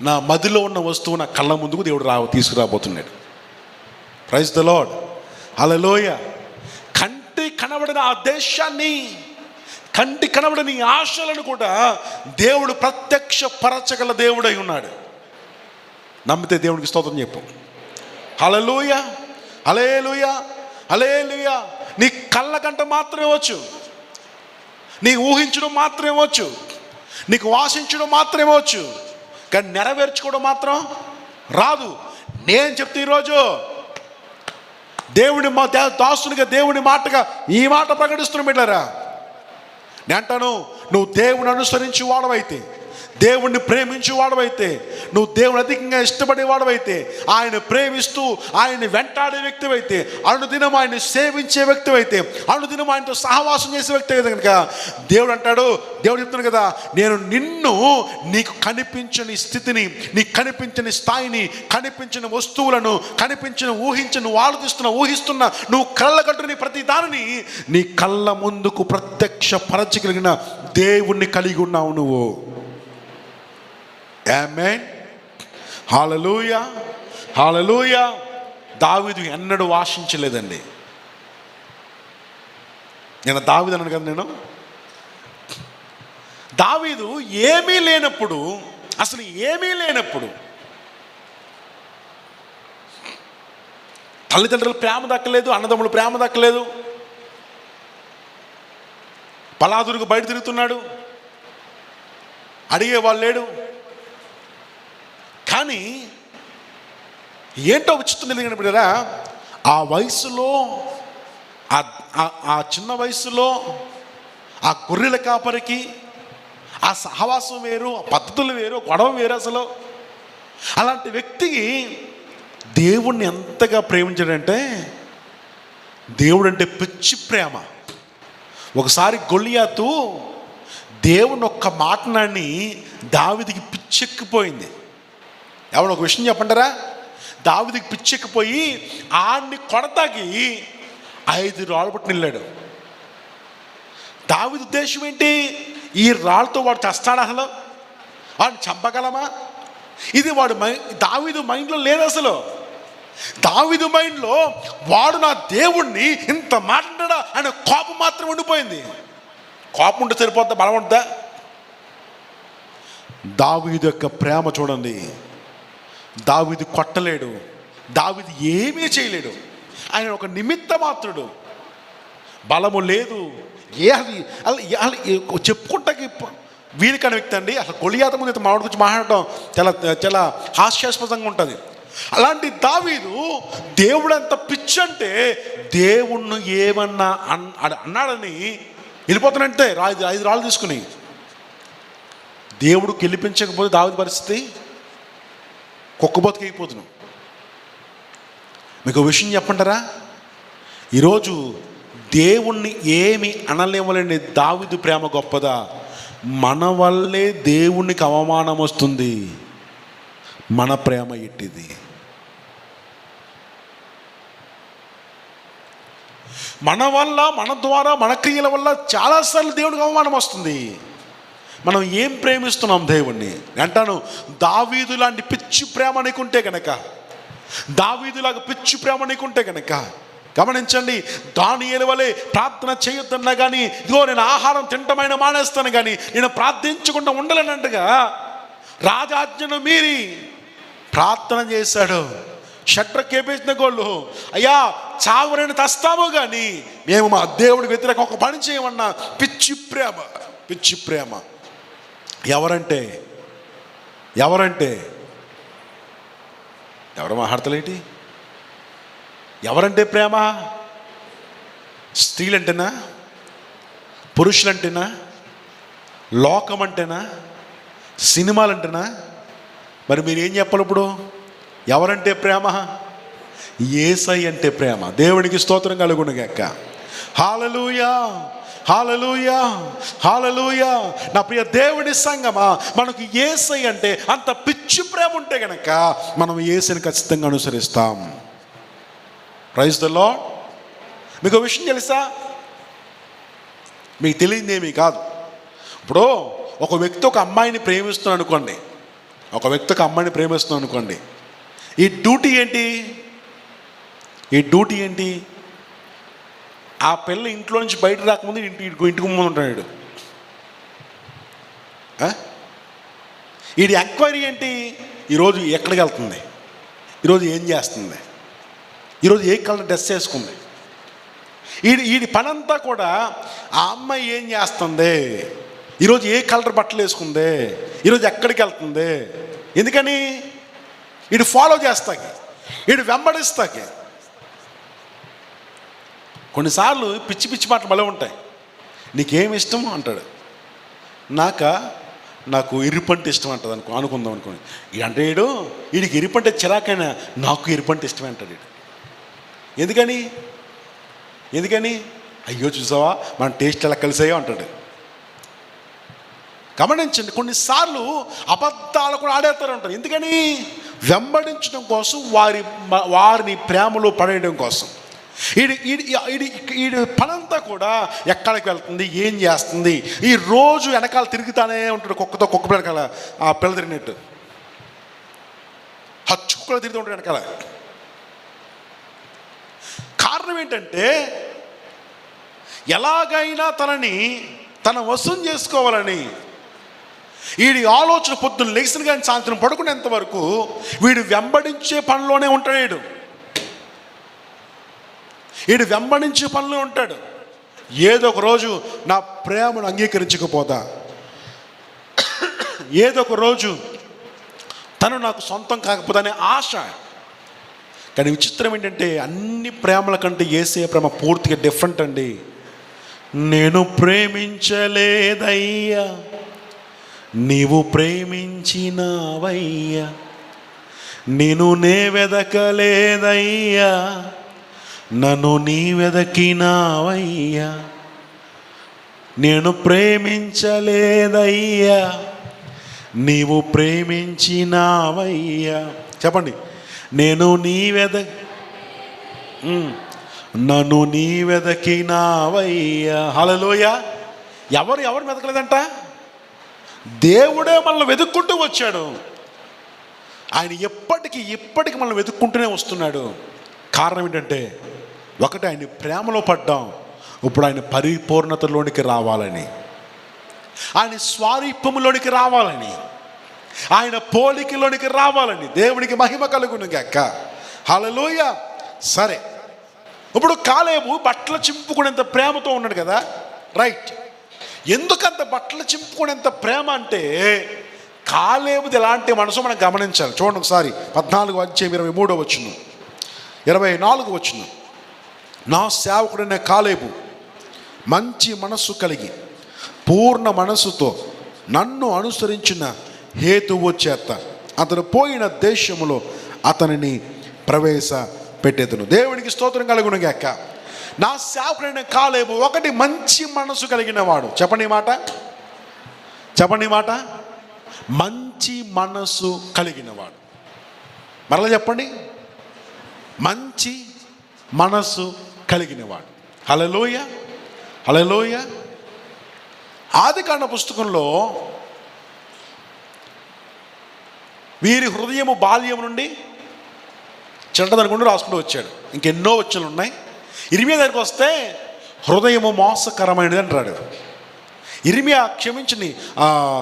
నా మదిలో ఉన్న వస్తువు నా కళ్ళ ముందుకు దేవుడు తీసుకురాబోతున్నాడు. Praise the lord. హల్లెలూయా. కంటి కనబడిన ఆ దేశాన్ని, కంటి కనబడిన ఈ ఆశలను కూడా దేవుడు ప్రత్యక్షపరచగల దేవుడై ఉన్నాడు. నమ్మితే దేవుడికి స్తోత్రం చెప్పు. హల్లెలూయా, హల్లెలూయా, హల్లెలూయా. నీ కళ్ళ కంట మాత్రమే వచ్చు, నీకు ఊహించడం మాత్రమే వచ్చు, నీకు వాసించడం మాత్రమే వచ్చు, కానీ నెరవేర్చుకోవడం మాత్రం రాదు. నేను చెప్తే ఈరోజు దేవుని దాసునిగా, దేవుని మాటగా ఈ మాట ప్రకటిస్తున్న బిడ్డలారా, నేను అంటాను, నువ్వు దేవుని అనుసరించి వాడవైతే, దేవుణ్ణి ప్రేమించి వాడవైతే, నువ్వు దేవుని అధికంగా ఇష్టపడే వాడవైతే, ఆయన ప్రేమిస్తూ ఆయన్ని వెంటాడే వ్యక్తి అయితే, అనుదినం ఆయన్ని సేవించే వ్యక్తి అయితే, అనుదినం ఆయనతో సహవాసం చేసే వ్యక్తి అయితే కనుక దేవుడు అంటాడు, దేవుడు చెప్తున్నాడు కదా, నేను నిన్ను నీకు కనిపించని స్థితిని, నీకు కనిపించని స్థాయిని, కనిపించిన వస్తువులను, కనిపించిన ఊహించిన ఊహిస్తున్న నువ్వు కళ్ళ కట్టుని ప్రతి దానిని నీ కళ్ళ ముందుకు ప్రత్యక్షపరచగలిగిన దేవుణ్ణి కలిగి ఉన్నావు నువ్వు. ఆమేన్. హల్లెలూయా, హల్లెలూయా. దావీదు ఎన్నడూ వాసించలేదండి. నేను దావీదు అన్నాను కదా, నేను దావీదు ఏమీ లేనప్పుడు, అసలు ఏమీ లేనప్పుడు, తల్లిదండ్రుల ప్రేమ దక్కలేదు, అన్నదమ్ముల ప్రేమ దక్కలేదు, పలాదురుకు బయట తిరుగుతున్నాడు, అడిగేవాళ్ళు లేడు. కానీ ఏంటో విచిత్రం తెలియనప్పుడా, ఆ వయసులో, ఆ చిన్న వయసులో ఆ గొర్రెల కాపరికి ఆ సహవాసం వేరు, ఆ పద్ధతులు వేరు, గొడవ వేరు. అసలు అలాంటి వ్యక్తికి దేవుణ్ణి ఎంతగా ప్రేమించాడంటే, దేవుడు అంటే పిచ్చి ప్రేమ. ఒకసారి గొలియాతు దేవుని ఒక్క మాటనాన్ని దావీదుకి పిచ్చెక్కిపోయింది. ఎవరు ఒక విషయం చెప్పంటారా, దావీదుకి పిచ్చెక్కిపోయి ఆడిని కొడతాకి 5 రాళ్ళు పట్టుని వెళ్ళాడు. దావీదు ఉద్దేశం ఏంటి, ఈ రాళ్ళతో వాడు చస్తాడు, అసలు వాడిని చంపగలమా? ఇది దావీదు మైండ్లో లేదు. అసలు దావీదు మైండ్లో వాడు నా దేవుణ్ణి ఇంత మాట్లాడా అనే కోపం మాత్రం ఉండిపోయింది. కోపం ఉంటే సరిపోద్దా, బలం ఉంటుందా? దావీదు యొక్క ప్రేమ చూడండి. దావీదు కొట్టలేడు, దావీదు ఏమీ చేయలేడు, ఆయన ఒక నిమిత్త మాత్రుడు, బలము లేదు. చెప్పుకుంటాకి వీరికైన వ్యక్తి అండి. అసలు గొలియాత ముందు మామిడి గురించి మాట్లాడటం చాలా చాలా హాస్యాస్పదంగా ఉంటుంది. అలాంటి దావీదు దేవుడు ఎంత పిచ్చంటే, దేవుణ్ణి ఏమన్నా అన్నాడని వెళ్ళిపోతానంటే 5 రాళ్ళు తీసుకుని, దేవుడు గెలిపించకపోతే దావీదు పరిస్థితి కుక్క బతికైపోతున్నాం. మీకు విషయం చెప్పంటారా, ఈరోజు దేవుణ్ణి ఏమి అనలేమలేని దావీదు ప్రేమ గొప్పదా? మన వల్లే దేవునికి అవమానం వస్తుంది, మన ప్రేమ ఎట్టిది. మన వల్ల, మన ద్వారా, మన క్రియల వల్ల చాలాసార్లు దేవుడికి అవమానం వస్తుంది. మనం ఏం ప్రేమిస్తున్నాం దేవుణ్ణి అంటాను. దావీదు లాంటి పిచ్చి ప్రేమ నీకుంటే కనుక, దావీదులాగా పిచ్చి ప్రేమ నీకుంటే కనుక గమనించండి. దానియేలు వలె ప్రార్థన చేయొద్దన్నా కానీ, ఇదిగో నేను ఆహారం తింటమైన మానేస్తాను కానీ నేను ప్రార్థించకుండా ఉండలేనంటగా రాజాజ్ఞను మీరి ప్రార్థన చేశాడు. షట్రక్ కేపేసిన గోళ్ళు, అయ్యా చావుని తెస్తాము కానీ మేము మా దేవుడికి వ్యతిరేకం ఒక పని చేయమన్నా. పిచ్చి ప్రేమ, పిచ్చి ప్రేమ. ఎవరంటే ఎవరు మాట్లాడతలేటి? ఎవరంటే ప్రేమ? స్త్రీలంటేనా? పురుషులంటేనా? లోకం అంటేనా? సినిమాలంటేనా? మరి మీరు ఏం చెప్పాలి ఇప్పుడు? ఎవరంటే ప్రేమ? యేసయ్య అంటే ప్రేమ. దేవునికి స్తోత్రం కలుగునుగాక. హల్లెలూయా, హల్లెలూయా, హల్లెలూయా. నా ప్రియ దేవుని సంగమా, మనకు యేసయ్య అంటే అంత పిచ్చి ప్రేమ ఉంటే గనక మనం యేసయ్యని ఖచ్చితంగా అనుసరిస్తాం. Praise the lord. మీకు విషయం తెలుసా? మీకు తెలియదేమీ కాదు. ఇప్పుడు ఒక వ్యక్తి ఒక అమ్మాయిని ప్రేమిస్తున్నాడు అనుకోండి, ఒక వ్యక్తి ఒక అమ్మాయిని ప్రేమిస్తున్నాడు అనుకోండి, ఈ డ్యూటీ ఏంటి? ఈ డ్యూటీ ఏంటి? ఆ పిల్ల ఇంట్లో నుంచి బయట రాకముందు ఇంటికి ముందు ఉంటాడు. వీడి ఎంక్వైరీ ఏంటి? ఈరోజు ఎక్కడికి వెళ్తుంది, ఈరోజు ఏం చేస్తుంది, ఈరోజు ఏ కలర్ డ్రెస్ వేసుకుంది. వీడి పనంతా కూడా ఆ అమ్మాయి ఏం చేస్తుంది, ఈరోజు ఏ కలర్ బట్టలు వేసుకుంది, ఈరోజు ఎక్కడికి వెళ్తుంది. ఎందుకని? వీడు ఫాలో చేస్తాకి, వీడు వెంబడిస్తాకి. కొన్నిసార్లు పిచ్చి పిచ్చి మాటలు భలే ఉంటాయి. నీకేమి ఇష్టం అంటాడు. నాకు ఎరుపంటే ఇష్టం అంటుంది అనుకుందాం అనుకోండి. అంటే వీడికి ఎరుపంటే చిరాకైనా నాకు ఎరుపంటే ఇష్టమే అంటాడు వీడు. ఎందుకని? అయ్యో చూసావా మన టేస్ట్ ఎలా కలిసాయో అంటాడు. గమనించండి, కొన్నిసార్లు అబద్ధాలు కూడా ఆడేస్తారు ఉంటారు. ఎందుకని? వెంబడించడం కోసం, వారిని ప్రేమలో పడేయడం కోసం. వీడి పనంతా కూడా ఎక్కడికి వెళ్తుంది, ఏం చేస్తుంది, ఈ రోజు వెనకాల తిరుగుతానే ఉంటాడు. కుక్క వెనకాల ఆ పిల్ల తిరిగినట్టు హచ్చుకుక్కలు తిరుగుతూ ఉంటాడు వెనకాల. కారణం ఏంటంటే ఎలాగైనా తన వశం చేసుకోవాలని వీడి ఆలోచన. పొద్దున్న లేచిన కానీ సాయంత్రం పడుకునేంత వరకు వీడు వెంబడించే పనిలోనే ఉంటాడు. వీడు వెంబడించే పనిలో ఉంటాడు. ఏదో ఒక రోజు నా ప్రేమను అంగీకరించకపోతా, ఏదో ఒక రోజు తను నాకు సొంతం కాకపోతే అనే ఆశ. కానీ విచిత్రం ఏంటంటే అన్ని ప్రేమల కంటే యేసయ్య ప్రేమ పూర్తిగా డిఫరెంట్ అండి. నేను ప్రేమించలేదయ్యా, నీవు ప్రేమించినావయ్యా, నే వెదకలేదయ్యా, నన్ను నీ వెదకినావయ్యా. నేను ప్రేమించలేదయ్యా, నీవు ప్రేమించినావయ్యా. చెప్పండి. నన్ను నీ వెదకినావయ్యా. హల్లెలూయా. ఎవరు వెతకలేదంట? దేవుడే మనల్ని వెతుక్కుంటూ వచ్చాడు. ఆయన ఇప్పటికి మనల్ని వెతుక్కుంటూనే వస్తున్నాడు. కారణం ఏంటంటే ఒకటి, ఆయన ప్రేమలో పడ్డాం. ఇప్పుడు ఆయన పరిపూర్ణతలోనికి రావాలని, ఆయన స్వారూప్యములోనికి రావాలని, ఆయన పోలికలోనికి రావాలని. దేవునికి మహిమ కలుగును గాక. హల్లెలూయా. సరే, ఇప్పుడు కాలేబు బట్టలు చింపుకునేంత ప్రేమతో ఉన్నాడు కదా, రైట్. ఎందుకంత బట్టలు చింపుకునేంత ప్రేమ అంటే కాలేబుది ఎలాంటి మనసు మనం గమనించాలి. చూడండి ఒకసారి 14:23 24 నా సేవకుడైన కాలేబు మంచి మనస్సు కలిగి పూర్ణ మనస్సుతో నన్ను అనుసరించిన హేతువు చేత అతను పోయిన దేశములో అతనిని ప్రవేశపెట్టెదను. దేవునికి స్తోత్రం కలుగును గాక. నా సేవకుడైన కాలేబు ఒకటి మంచి మనసు కలిగిన వాడు. చెప్పండి మాట. మంచి మనసు కలిగిన వాడు. మరలా చెప్పండి. మంచి మనసు కలిగిన వాడు. హల్లెలూయా, హల్లెలూయా. ఆదికాండ పుస్తకంలో వీరి హృదయము బాల్యం నుండి చెడ్డదనుకుంటూ రాసుకుంటూ వచ్చాడు. ఇంకెన్నో వచనాలు ఉన్నాయి. ఇర్మియా దగ్గరికి వస్తే హృదయము మోసకరమైనది అంటాడు. ఇర్మియా క్షమించని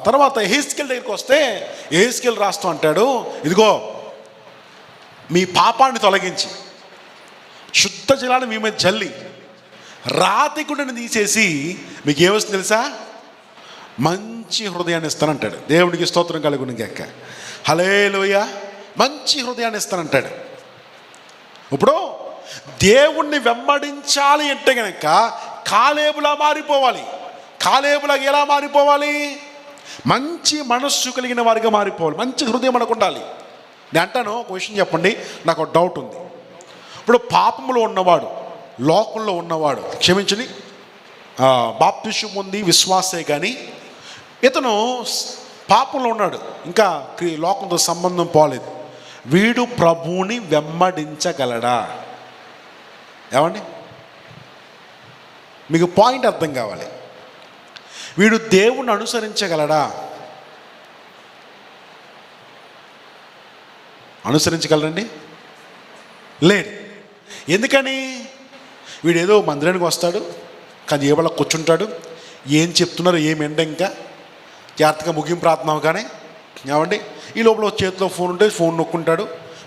తర్వాత ఎహెజ్కేలు దగ్గరికి వస్తే ఎహెజ్కేలు రాస్తూ అంటాడు, ఇదిగో మీ పాపాన్ని తొలగించి శుద్ధ జలాన్ని మీ మీద జల్లి రాతి గుండెని తీసేసి మీకు ఏమొస్తుంది తెలుసా? మంచి హృదయాన్ని ఇస్తానంటాడు. దేవునికి స్తోత్రం కలుగును గాక. హల్లెలూయా, మంచి హృదయాన్ని ఇస్తానంటాడు. ఇప్పుడు దేవుణ్ణి వెంబడించాలి అంటే కనుక కాలేబులా మారిపోవాలి. కాలేబులాగా ఎలా మారిపోవాలి? మంచి మనస్సు కలిగిన వారిగా మారిపోవాలి. మంచి హృదయం మనకు ఉండాలి. నేను అంటాను, ఒక విషయం చెప్పండి, నాకు ఒక డౌట్ ఉంది. ఇప్పుడు పాపంలో ఉన్నవాడు, లోకంలో ఉన్నవాడు, క్షమించని బాప్తిస్మం పొంది విశ్వాసే, కానీ ఇతను పాపంలో ఉన్నాడు, ఇంకా లోకంతో సంబంధం పోలేదు. వీడు ప్రభువుని వెంబడించగలడా? ఏమండి, మీకు పాయింట్ అర్థం కావాలి. వీడు దేవుణ్ణి అనుసరించగలడా? అనుసరించగలరండి? లేదు. ఎందుకని? వీడేదో మందిరానికి వస్తాడు, కానీ ఏ వాళ్ళ కూర్చుంటాడు, ఏం చెప్తున్నారు ఏం ఎండ, ఇంకా జాగ్రత్తగా ముగింపు ప్రార్థన కానీ ఏమండి, ఈ లోపల చేతిలో ఫోన్ ఉంటే ఫోన్ నొక్కుంటాడు,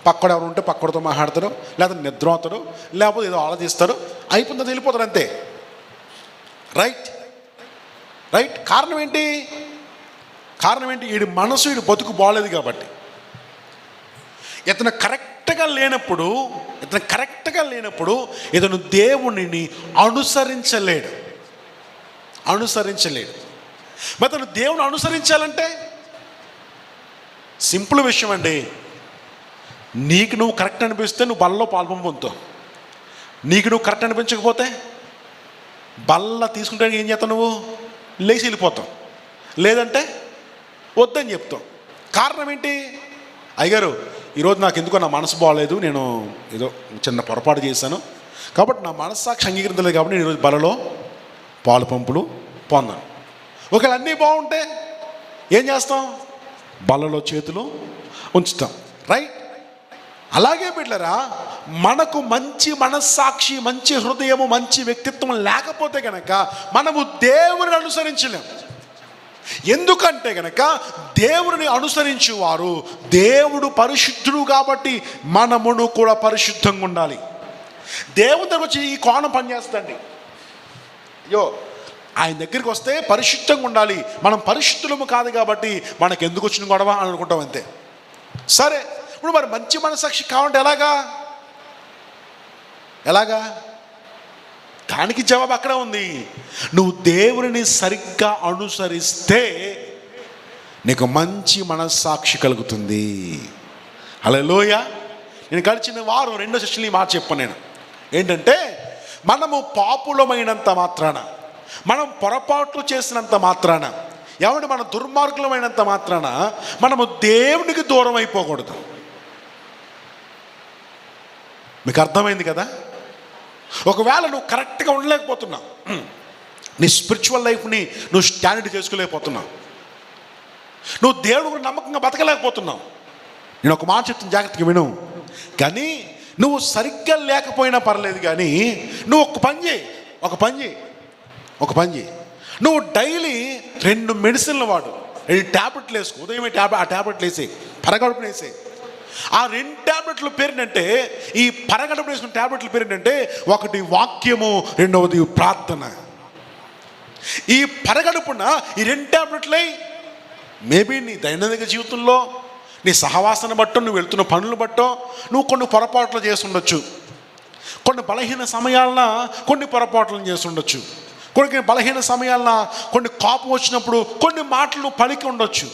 పక్కడ ఎవరు ఉంటే పక్కడితో మాట్లాడతాడు, లేకపోతే నిద్ర అవుతాడు, లేకపోతే ఏదో ఆలోచిస్తాడు, అయిపోతుంది, వెళ్ళిపోతాడు, అంతే. రైట్ రైట్ కారణం ఏంటి? వీడి మనసు, వీడి బతుకు బాగలేదు కాబట్టి. ఇతను కరెక్ట్గా లేనప్పుడు ఇతను దేవునిని అనుసరించలేడు. మరి తను దేవుని అనుసరించాలంటే సింపుల్ విషయం అండి. నీకు నువ్వు కరెక్ట్ అనిపిస్తే నువ్వు బల్లలో పాల్పొందు పొందుతావు. నీకు నువ్వు కరెక్ట్ అనిపించకపోతే బల్ల తీసుకుంటానికి ఏం చేస్తావు? నువ్వు లేచి వెళ్ళిపోతావు, లేదంటే వద్దని చెప్తావు. కారణం ఏంటి? అయ్యగారు, ఈరోజు నాకు ఎందుకో నా మనసు బాగలేదు, నేను ఏదో చిన్న పొరపాటు చేశాను కాబట్టి నా మనస్సాక్షి అంగీకరించలేదు కాబట్టి నేను ఈరోజు బలలో పాలు పంపులు పొందాను. ఒకవేళ అన్నీ బాగుంటే ఏం చేస్తాం? బలలో చేతులు ఉంచుతాం. రైట్? అలాగే బిడ్డలారా, మనకు మంచి మనస్సాక్షి, మంచి హృదయము, మంచి వ్యక్తిత్వం లేకపోతే కనుక మనము దేవుని అనుసరించలేం. ఎందుకంటే కనుక దేవుని అనుసరించేవారు, దేవుడు పరిశుద్ధుడు కాబట్టి మనమును కూడా పరిశుద్ధంగా ఉండాలి. దేవుని దగ్గర వచ్చి ఈ కోణం పనిచేస్తుందండి. అయ్యో, ఆయన దగ్గరికి వస్తే పరిశుద్ధంగా ఉండాలి, మనం పరిశుద్ధులము కాదు కాబట్టి మనకు ఎందుకు వచ్చిన గొడవ అని అనుకుంటాం, అంతే. సరే, ఇప్పుడు మరి మంచి మనస్సాక్షి కావాలంటే ఎలాగా? దానికి జవాబు అక్కడ ఉంది. నువ్వు దేవుని సరిగ్గా అనుసరిస్తే నీకు మంచి మనస్సాక్షి కలుగుతుంది. హల్లెలూయా. నేను గడిచిన వారం 2వ సెషన్లో ఈ మాట చెప్పాను నేను. ఏంటంటే, మనము పాపులమైనంత మాత్రాన, మనం పొరపాట్లు చేసినంత మాత్రాన, ఏమంటే మన దుర్మార్గులమైనంత మాత్రాన మనము దేవునికి దూరం అయిపోకూడదు. మీకు అర్థమైంది కదా? ఒకవేళ నువ్వు కరెక్ట్గా ఉండలేకపోతున్నావు, నీ స్పిరిచువల్ లైఫ్ని నువ్వు స్టాండర్డ్ చేసుకోలేకపోతున్నావు, నువ్వు దేవుడు కూడా నమ్మకంగా బతకలేకపోతున్నావు, నేను ఒక మాట చెప్తాను, జాగ్రత్తగా విను. కానీ నువ్వు సరిగ్గా లేకపోయినా పర్లేదు, కానీ నువ్వు ఒక పని చేయి. నువ్వు డైలీ 2 మెడిసిన్లు వాడు, 2 ట్యాబ్లెట్లు వేసుకో. ఉదయం ఆ ట్యాబ్లెట్లు వేసే, పరగడుపున వేసే. ఆ 2 ట్యాబ్లెట్ల పేరునంటే, ఈ పరగడుపున వేసిన ట్యాబ్లెట్ల పేరునంటే, ఒకటి వాక్యము, రెండవది ప్రార్థన. ఈ పరగడుపున ఈ 2 ట్యాబ్లెట్లై మేబీ నీ దైనందిక జీవితంలో, నీ సహవాసాన్ని బట్టో, నువ్వు వెళ్తున్న పనులు బట్టో నువ్వు కొన్ని పొరపాట్లు చేస్తుండొచ్చు, కొన్ని బలహీన సమయాలన కొన్ని పొరపాట్లను చేస్తుండొచ్చు, కొన్ని బలహీన సమయాలన కొన్ని కోపం వచ్చినప్పుడు కొన్ని మాటలు పలికి ఉండొచ్చు.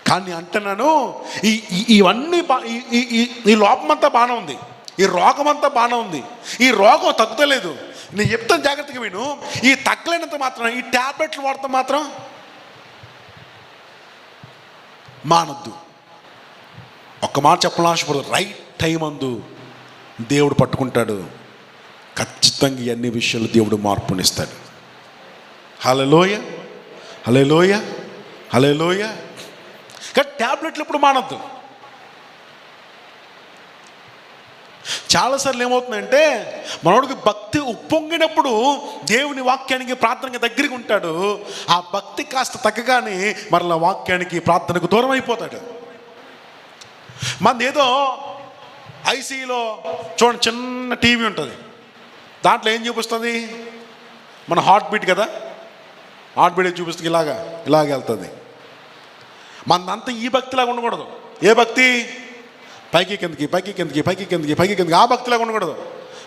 కానీ అంటున్నాను, ఇవన్నీ ఈ లోపమంతా బాగానే ఉంది, ఈ రోగం అంతా బాగానే ఉంది, ఈ రోగం తగ్గుతలేదు. నేను చెప్తాను, జాగ్రత్తగా విను. ఈ తగ్గలేనంత మాత్రం, ఈ ట్యాబ్లెట్లు వాడితే మాత్రం మానొద్దు. ఒక్క మాట చెప్పాలని ఆశపడదు. రైట్ టైం అందు దేవుడు పట్టుకుంటాడు, ఖచ్చితంగా అన్ని విషయాలు దేవుడు మార్పునిస్తాడు. హల్లెలూయా, హల్లెలూయా, హల్లెలూయా. కానీ ట్యాబ్లెట్లు ఇప్పుడు మానొద్దు. చాలాసార్లు ఏమవుతుందంటే, మనోడికి భక్తి ఉప్పొంగినప్పుడు దేవుని వాక్యానికి ప్రార్థనకి దగ్గరికి ఉంటాడు, ఆ భక్తి కాస్త తగ్గగానే మరలా వాక్యానికి ప్రార్థనకు దూరం అయిపోతాడు. మనది ఏదో ఐసీలో చూడండి, చిన్న టీవీ ఉంటుంది, దాంట్లో ఏం చూపిస్తుంది? మన హార్ట్ బీట్ కదా, హార్ట్ బీట్ చూపిస్తుంది, ఇలాగ వెళ్తుంది. మనదంతా ఈ భక్తిలాగా ఉండకూడదు. ఏ భక్తి? పైకి కిందకి, పైకి కిందకి, పైకి కిందకి, పైకి కిందకి. ఆ భక్తిలాగా ఉండకూడదు.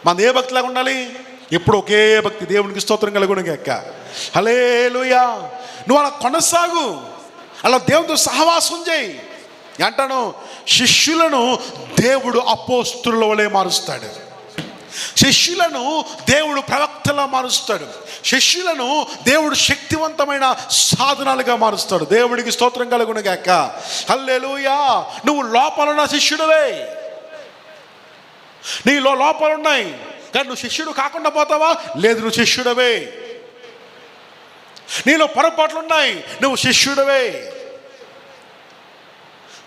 మనది ఏ భక్తిలాగా ఉండాలి? ఎప్పుడు ఒకే భక్తి, దేవునికి స్తోత్రం కలుగును గాక. హల్లెలూయా. నువ్వు అలా కొనసాగు, అలా దేవునితో సహవాసం చేయి. అంటాను, శిష్యులను దేవుడు అపోస్తుల వలె మారుస్తాడు. శిష్యులను దేవుడు ప్రవక్తలా మారుస్తాడు. శిష్యులను దేవుడు శక్తివంతమైన సాధనాలుగా మారుస్తాడు. దేవుడికి స్తోత్రం కలుగును గాక. హల్లెలూయా. నువ్వు లోపాలున్న శిష్యుడివే, నీలో లోపాలున్నాయి, కానీ నువ్వు శిష్యుడు కాకుండా పోతావా? లేదు, నువ్వు శిష్యుడవే. నీలో పొరపాట్లున్నాయి, నువ్వు శిష్యుడవే.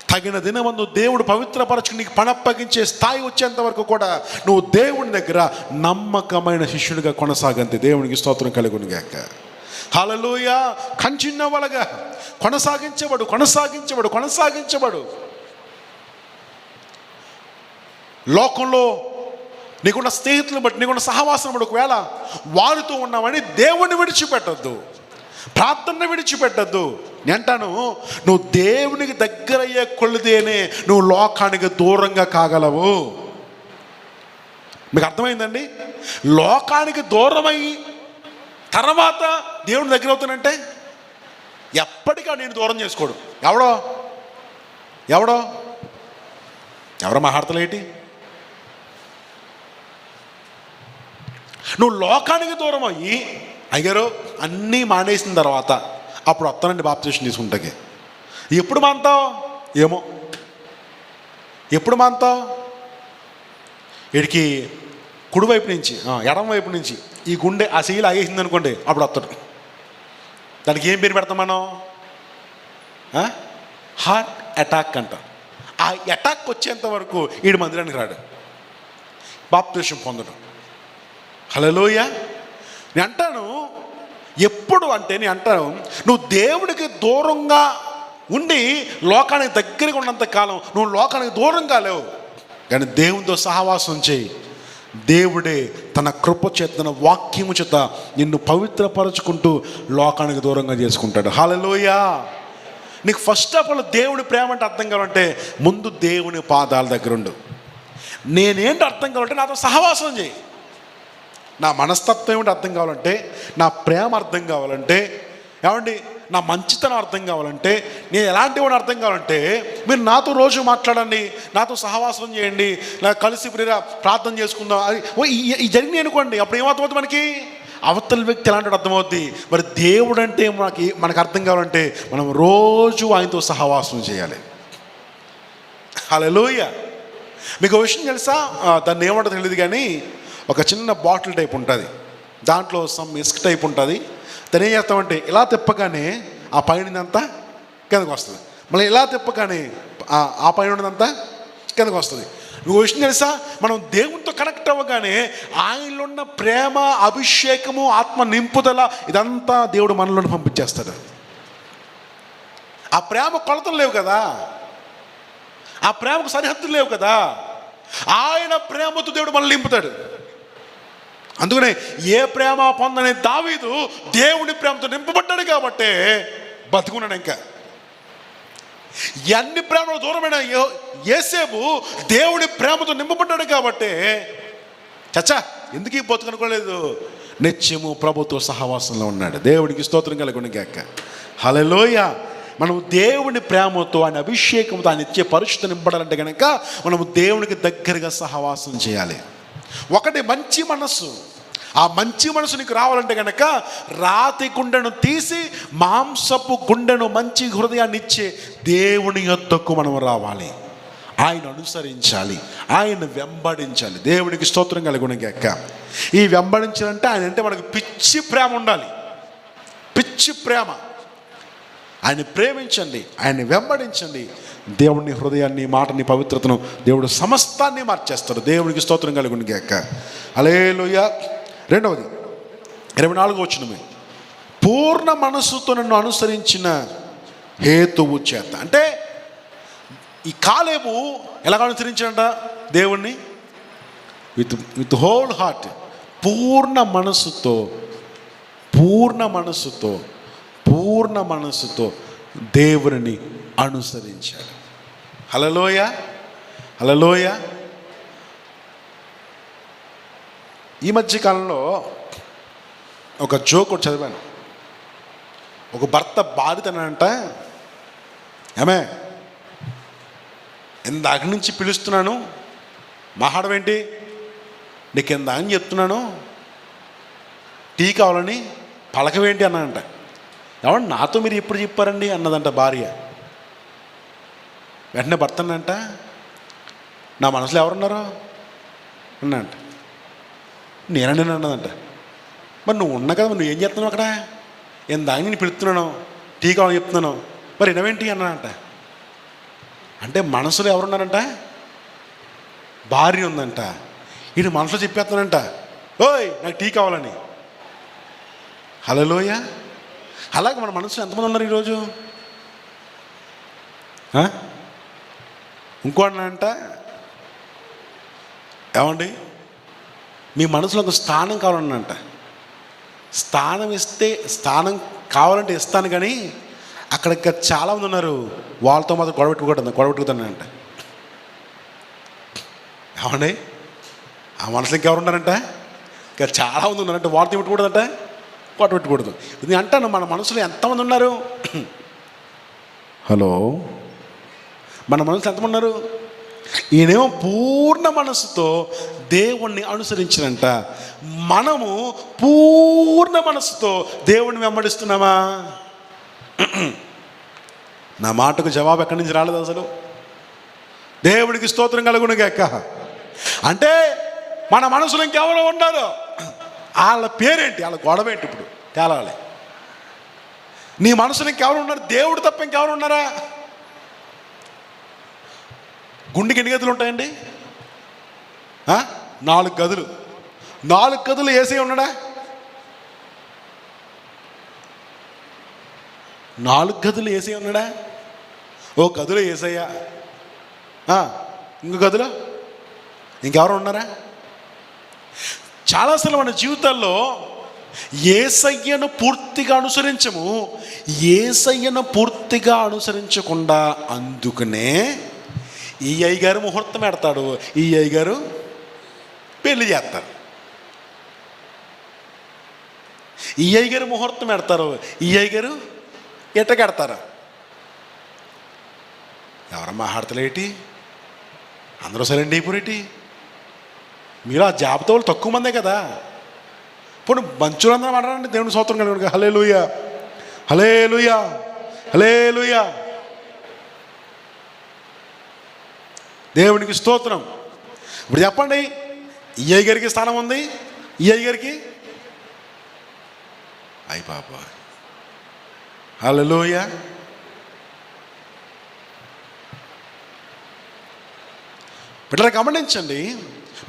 తగిన దినమందు దేవుడు పవిత్రపరచుకుని నీకు పనప్పగించే స్థాయి వచ్చేంత వరకు కూడా నువ్వు దేవుని దగ్గర నమ్మకమైన శిష్యుడిగా కొనసాగంతే. దేవునికి స్తోత్రం కలుగును గాక. హల్లెలూయా. కంచిన్నవలగా కొనసాగించబడు, కొనసాగించబడు, కొనసాగించబడు. లోకంలో నీకున్న స్నేహితులను బట్టి, నీకున్న సహవాసం బట్టి ఒకవేళ వారితో ఉన్నామని దేవుణ్ణి విడిచిపెట్టద్దు, ప్రార్థన విడిచిపెట్టద్దు. నేను అంటాను, నువ్వు దేవునికి దగ్గర అయ్యే కొలిదేనే నువ్వు లోకానికి దూరంగా కాగలవు. మీకు అర్థమైందండి? లోకానికి దూరమై తర్వాత దేవుని దగ్గర అవుతానంటే ఎప్పటికీ నేను దూరం చేసుకోడు. ఎవడో మాట్లాడతలేటి? నువ్వు లోకానికి దూరం అయ్యి అయ్యారు అన్నీ మానేసిన తర్వాత అప్పుడు వస్తానండి బాప్తిసం తీసుకుంటాకి. ఎప్పుడు మాంతావు ఏమో, ఎప్పుడు మాంతావు? వీడికి కుడివైపు నుంచి ఎడమ వైపు నుంచి ఈ గుండె ఆ శీల ఆగేసింది అనుకోండి, అప్పుడు వస్తాడు. దానికి ఏం పేరు పెడతాం మనం? హార్ట్ అటాక్ అంటాం. ఆ అటాక్ వచ్చేంత వరకు వీడు మందిరానికి రాడు, బాప్తిసం పొందడం. హల్లెలూయా. నేను అంటాను, ఎప్పుడు అంటే నేను అంటాను, నువ్వు దేవుడికి దూరంగా ఉండి లోకానికి దగ్గరగా ఉన్నంత కాలం నువ్వు లోకానికి దూరంగా లేవు. కానీ దేవునితో సహవాసం చేయి. దేవుడే తన కృప చేత, తన వాక్యము చేత నిన్ను పవిత్రపరచుకుంటూ లోకానికి దూరంగా చేసుకుంటాడు. హల్లెలూయా. నీకు ఫస్ట్ ఆఫ్ ఆల్ దేవుడి ప్రేమ అంటే అర్థం కావాలంటే ముందు దేవుని పాదాల దగ్గర ఉండు. నేనేంటి అర్థం కావాలంటే నాతో సహవాసం చేయి. నా మనస్తత్వం ఏమిటి అర్థం కావాలంటే, నా ప్రేమ అర్థం కావాలంటే, ఏమండి నా మంచితనం అర్థం కావాలంటే, నేను ఎలాంటి వాడిని అర్థం కావాలంటే మీరు నాతో రోజు మాట్లాడండి, నాతో సహవాసం చేయండి, నాకు కలిసి ప్రార్థన చేసుకుందాం. అది జరిగినాయి అనుకోండి, అప్పుడు ఏమవుతుంది? మనకి అవతల వ్యక్తి ఎలాంటి అర్థమవుద్ది. మరి దేవుడు అంటే మనకు అర్థం కావాలంటే మనం రోజు ఆయనతో సహవాసం చేయాలి. హల్లెలూయా. మీకు విషయం తెలుసా? దాన్ని ఏమంటారో తెలియదు, కానీ ఒక చిన్న బాటిల్ టైప్ ఉంటుంది, దాంట్లో సమ్ ఇసుక టైప్ ఉంటుంది. దాన్ని ఏం చేస్తామంటే ఇలా తిప్పగానే ఆ పైనంతా కిందకు వస్తుంది, మళ్ళీ ఇలా తిప్పగానే ఆ పైన ఉన్నదంతా కిందకు వస్తుంది. నువ్వు విషయం తెలుసా? మనం దేవునితో కనెక్ట్ అవ్వగానే ఆయనలో ఉన్న ప్రేమ, అభిషేకము, ఆత్మ నింపుదల ఇదంతా దేవుడు మనలోనే పంపించేస్తాడు. ఆ ప్రేమ కొలతలు లేవు కదా, ఆ ప్రేమకు సరిహద్దులు లేవు కదా. ఆయన ప్రేమతో దేవుడు మనల్ని నింపుతాడు. అందుకనే ఏ ప్రేమ పొందని దావీదు దేవుని ప్రేమతో నింపబడ్డాడు కాబట్టి బతుకున్నాడు. ఇంకా ఎన్ని ప్రేమలో దూరమైన యేసేపు దేవుడి ప్రేమతో నింపబడ్డాడు కాబట్టి చచ్చా ఎందుకు ఈ బతుకనుకోలేదు, నిత్యము ప్రభుతో సహవాసంలో ఉన్నాడు. దేవుడికి స్తోత్రం కలుగును గాక. హల్లెలూయా. మనం దేవుని ప్రేమతో, ఆయన అభిషేకంతో, ఆయన ఇచ్చే పరిశుద్ధ నింపడాలంటే కనుక మనము దేవునికి దగ్గరగా సహవాసం చేయాలి. ఒకటి మంచి మనస్సు. ఆ మంచి మనసు నీకు రావాలంటే కనుక రాతి గుండెను తీసి మాంసపు గుండెను, మంచి హృదయాన్ని ఇచ్చే దేవుని యొద్దకు మనం రావాలి. ఆయన అనుసరించాలి, ఆయన వెంబడించాలి. దేవునికి స్తోత్రం కలుగును గాక. ఈ వెంబడించాలంటే ఆయన అంటే మనకు పిచ్చి ప్రేమ ఉండాలి, పిచ్చి ప్రేమ. ఆయన ప్రేమించండి, ఆయన్ని వెంబడించండి. దేవుని హృదయాన్ని, మాటని, పవిత్రతను దేవుడు సమస్తాన్ని మార్చేస్తాడు. దేవునికి స్తోత్రం కలుగును గాక. హల్లెలూయా. రెండవది 24వ వచనమే, పూర్ణ మనస్సుతో నన్ను అనుసరించిన హేతువు చేత. అంటే ఈ కాలేబు ఎలాగ అనుసరించాడంట దేవుణ్ణి? విత్ హోల్ హార్ట్, పూర్ణ మనస్సుతో, పూర్ణ మనస్సుతో, పూర్ణ మనస్సుతో దేవుని అనుసరించాడు. హల్లెలూయా. హల్లెలూయా. ఈ మధ్య కాలంలో ఒక జోక్ ఒకటి చదివాను. ఒక భర్త భార్యతనంట, ఏమే ఇందాక నుంచి పిలుస్తున్నాను, మాట్లాడవేంటి, నీకు ఇందాక అని చెప్తున్నాను, టీ కావాలని పలకవేంటి అన్నాడంట. ఏమంటే నాతో మీరు ఎప్పుడు చెప్పారండి అన్నదంట భార్య. వెంటనే భర్త అన్నంట, నా మనసులో ఎవరున్నారు అన్నంట. నేనండి అన్నదంట. మరి నువ్వు ఉన్నా కదా, నువ్వు ఏం చేస్తున్నావు అక్కడ, ఇందాక నేను పిలుస్తున్నాను, టీ కావాలని చెప్తున్నాను, మరి వినవేంటి అన్నాడంట. అంటే మనసులో ఎవరున్నారంట, భార్య ఉందంట. ఈయన మనసులో చెప్పేస్తున్నానంట, ఓయ్ నాకు టీ కావాలని. హల్లెలూయా. అలాగే మన మనసులో ఎంతమంది ఉన్నారు ఈరోజు? ఇంకోటంట, ఏమండి మీ మనసులో ఒక స్థానం కావాలన్నంట. స్థానం కావాలంటే ఇస్తాను, కానీ అక్కడ ఇంకా చాలామంది ఉన్నారు, వాళ్ళతో మాత్రం గొడవెట్టుకుతానంట. ఏమండి ఆ మనసులో ఇంకెవరు ఉన్నారంట, ఇంకా చాలామంది ఉన్నారంటే వాళ్ళతో పెట్టుకూడదంట, గొడవెట్టకూడదు. ఇది అంటాను, మన మనసులో ఎంతమంది ఉన్నారు? హలో, మన మనసులో ఎంతమంది ఉన్నారు? ఈయనేమో పూర్ణ మనసుతో దేవుణ్ణి అనుసరించినంట. మనము పూర్ణ మనసుతో దేవుణ్ణి వెంబడిస్తున్నామా? నా మాటకు జవాబు ఎక్కడి నుంచి రాలేదు అసలు. దేవుడికి స్తోత్రం కలుగును గాక. అంటే మన మనసులో ఇంకెవరో ఉన్నారు, వాళ్ళ పేరేంటి, వాళ్ళ గొడవ ఏంటి ఇప్పుడు తేలాలి. నీ మనసులో ఇంకెవరు ఉన్నారు? దేవుడు తప్ప ఇంకెవరు ఉన్నారా? గుండెకి ఎన్ని గదులు ఉంటాయండి? 4 గదులు. 4 గదులు ఏసీ ఉన్నాడా? 4 గదులు ఏసీ ఉన్నాడా? ఓ గదిలో ఏసయ్యా, ఇంకో గదిలో ఇంకెవరు ఉన్నారా? చాలాసార్లు మన జీవితాల్లో యేసయ్యను పూర్తిగా అనుసరించము. యేసయ్యను పూర్తిగా అనుసరించకుండా అందుకనే ఈ అయ్యగారు ముహూర్తం పెడతాడు, ఈ అయ్యగారు పెళ్లి చేస్తారు, ఈ అయ్యగారు ముహూర్తం పెడతారు, ఈ అయ్యగారు ఎట్టకెడతారు. ఎవరమ్మా ఆడతలేటి, అందరూ సరైన అయిపోరేటి. మీరు ఆ జాబితా వాళ్ళు తక్కువ మందే కదా. ఇప్పుడు మంచులందరూ మాట్లాడండి, దేవుని స్తోత్రం కలుగును. హల్లెలూయా, హల్లెలూయా, హల్లెలూయా. దేవునికి స్తోత్రం. ఇప్పుడు చెప్పండి, ఈ అయ్యగారికి స్థానం ఉంది, ఈ అయ్యగారికి అయ్య పాప. హల్లెలూయా. బిడ్డలు గమనించండి,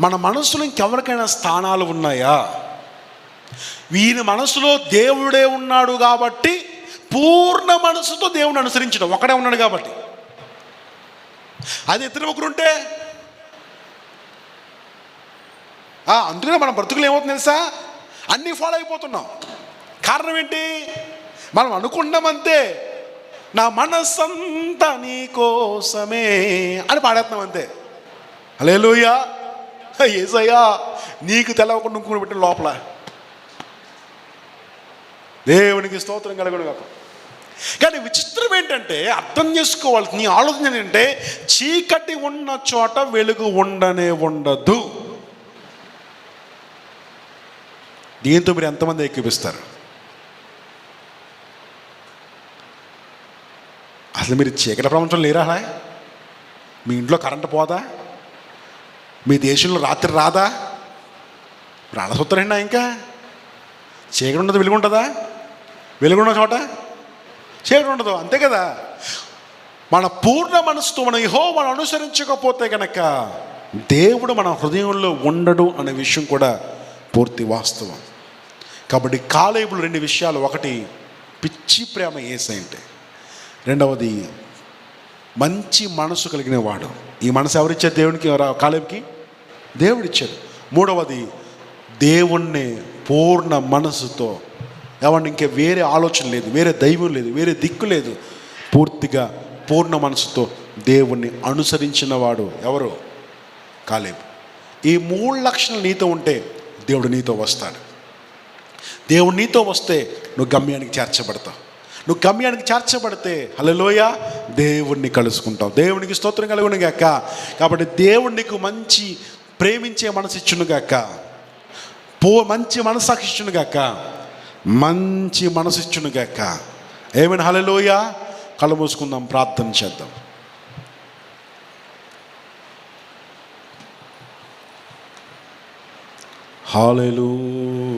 మన మనసులో ఇంకెవరికైనా స్థానాలు ఉన్నాయా? వీరి మనసులో దేవుడే ఉన్నాడు కాబట్టి పూర్ణ మనసుతో దేవుని అనుసరించడం, ఒకడే ఉన్నాడు కాబట్టి. అది ఇద్దరు ఒకరు ఉంటే అందుకనే మన బ్రతుకులు ఏమవుతుంది తెలుసా, అన్నీ ఫాలో అయిపోతున్నాం. కారణం ఏంటి? మనం అనుకున్నామంతే, నా మనస్సంతా నీ కోసమే అని పాడేస్తున్నాం అంతే. హల్లెలూయా. యేసయ్యా నీకు తెలవకుండా ఇంకొకటి పెట్టిన లోపల. దేవునికి స్తోత్రం కలుగును గాక. కానీ విచిత్రం ఏంటంటే, అర్థం చేసుకోవాలి, నీ ఆలోచన ఏంటంటే, చీకటి ఉన్న చోట వెలుగు ఉండనే ఉండదు. దీంతో మీరు ఎంతమంది ఏకీపిస్తారు? అసలు మీరు చీకటి ప్రపంచంలో లేరా? మీ ఇంట్లో కరెంటు పోదా? మీ దేశంలో రాత్రి రాదా? ప్రాణసూత్రండి. ఇంకా చీకటి ఉండదు, వెలుగు ఉంటుందా? వెలుగున్న చోట చీకటి ఉండదు, అంతే కదా. మన పూర్ణ మనసుతో మనం యెహోవాను అనుసరించకపోతే కనుక దేవుడు మన హృదయంలో ఉండడు అనే విషయం కూడా పూర్తి వాస్తవం. కాబట్టి కాలేబులు 2 విషయాలు. ఒకటి, పిచ్చి ప్రేమ యేసయ్య అంటే. రెండవది, మంచి మనసు కలిగిన వాడు. ఈ మనసు ఎవరిచ్చారు దేవునికి? కాలేబుకి దేవుడిచ్చాడు. మూడవది, దేవుణ్ణి పూర్ణ మనసుతో, ఏమంటే ఇంకా వేరే ఆలోచన లేదు, వేరే దైవం లేదు, వేరే దిక్కు లేదు, పూర్తిగా పూర్ణ మనసుతో దేవుణ్ణి అనుసరించిన వాడు ఎవరు? కాలేబు. ఈ 3 లక్షణాలు నీతో ఉంటే దేవుడు నీతో వస్తాడు. దేవుడు నీతో వస్తే నువ్వు గమ్యానికి చేర్చబడతావు. నువ్వు గమ్యానికి చేర్చబడితే హల్లెలూయ దేవుణ్ణి కలుసుకుంటావు. దేవునికి స్తోత్రం కలుగును గాక. కాబట్టి దేవుడు నీకు మంచి ప్రేమించే మనసు ఇచ్చును గాక, మంచి మనసాక్షి ఇచ్చును గాక, మంచి మనసు ఇచ్చును గాక. ఏమైనా హల్లెలూయ. కళ్ళు మూసుకుందాం, ప్రార్థన చేద్దాం. హల్లెలూయా.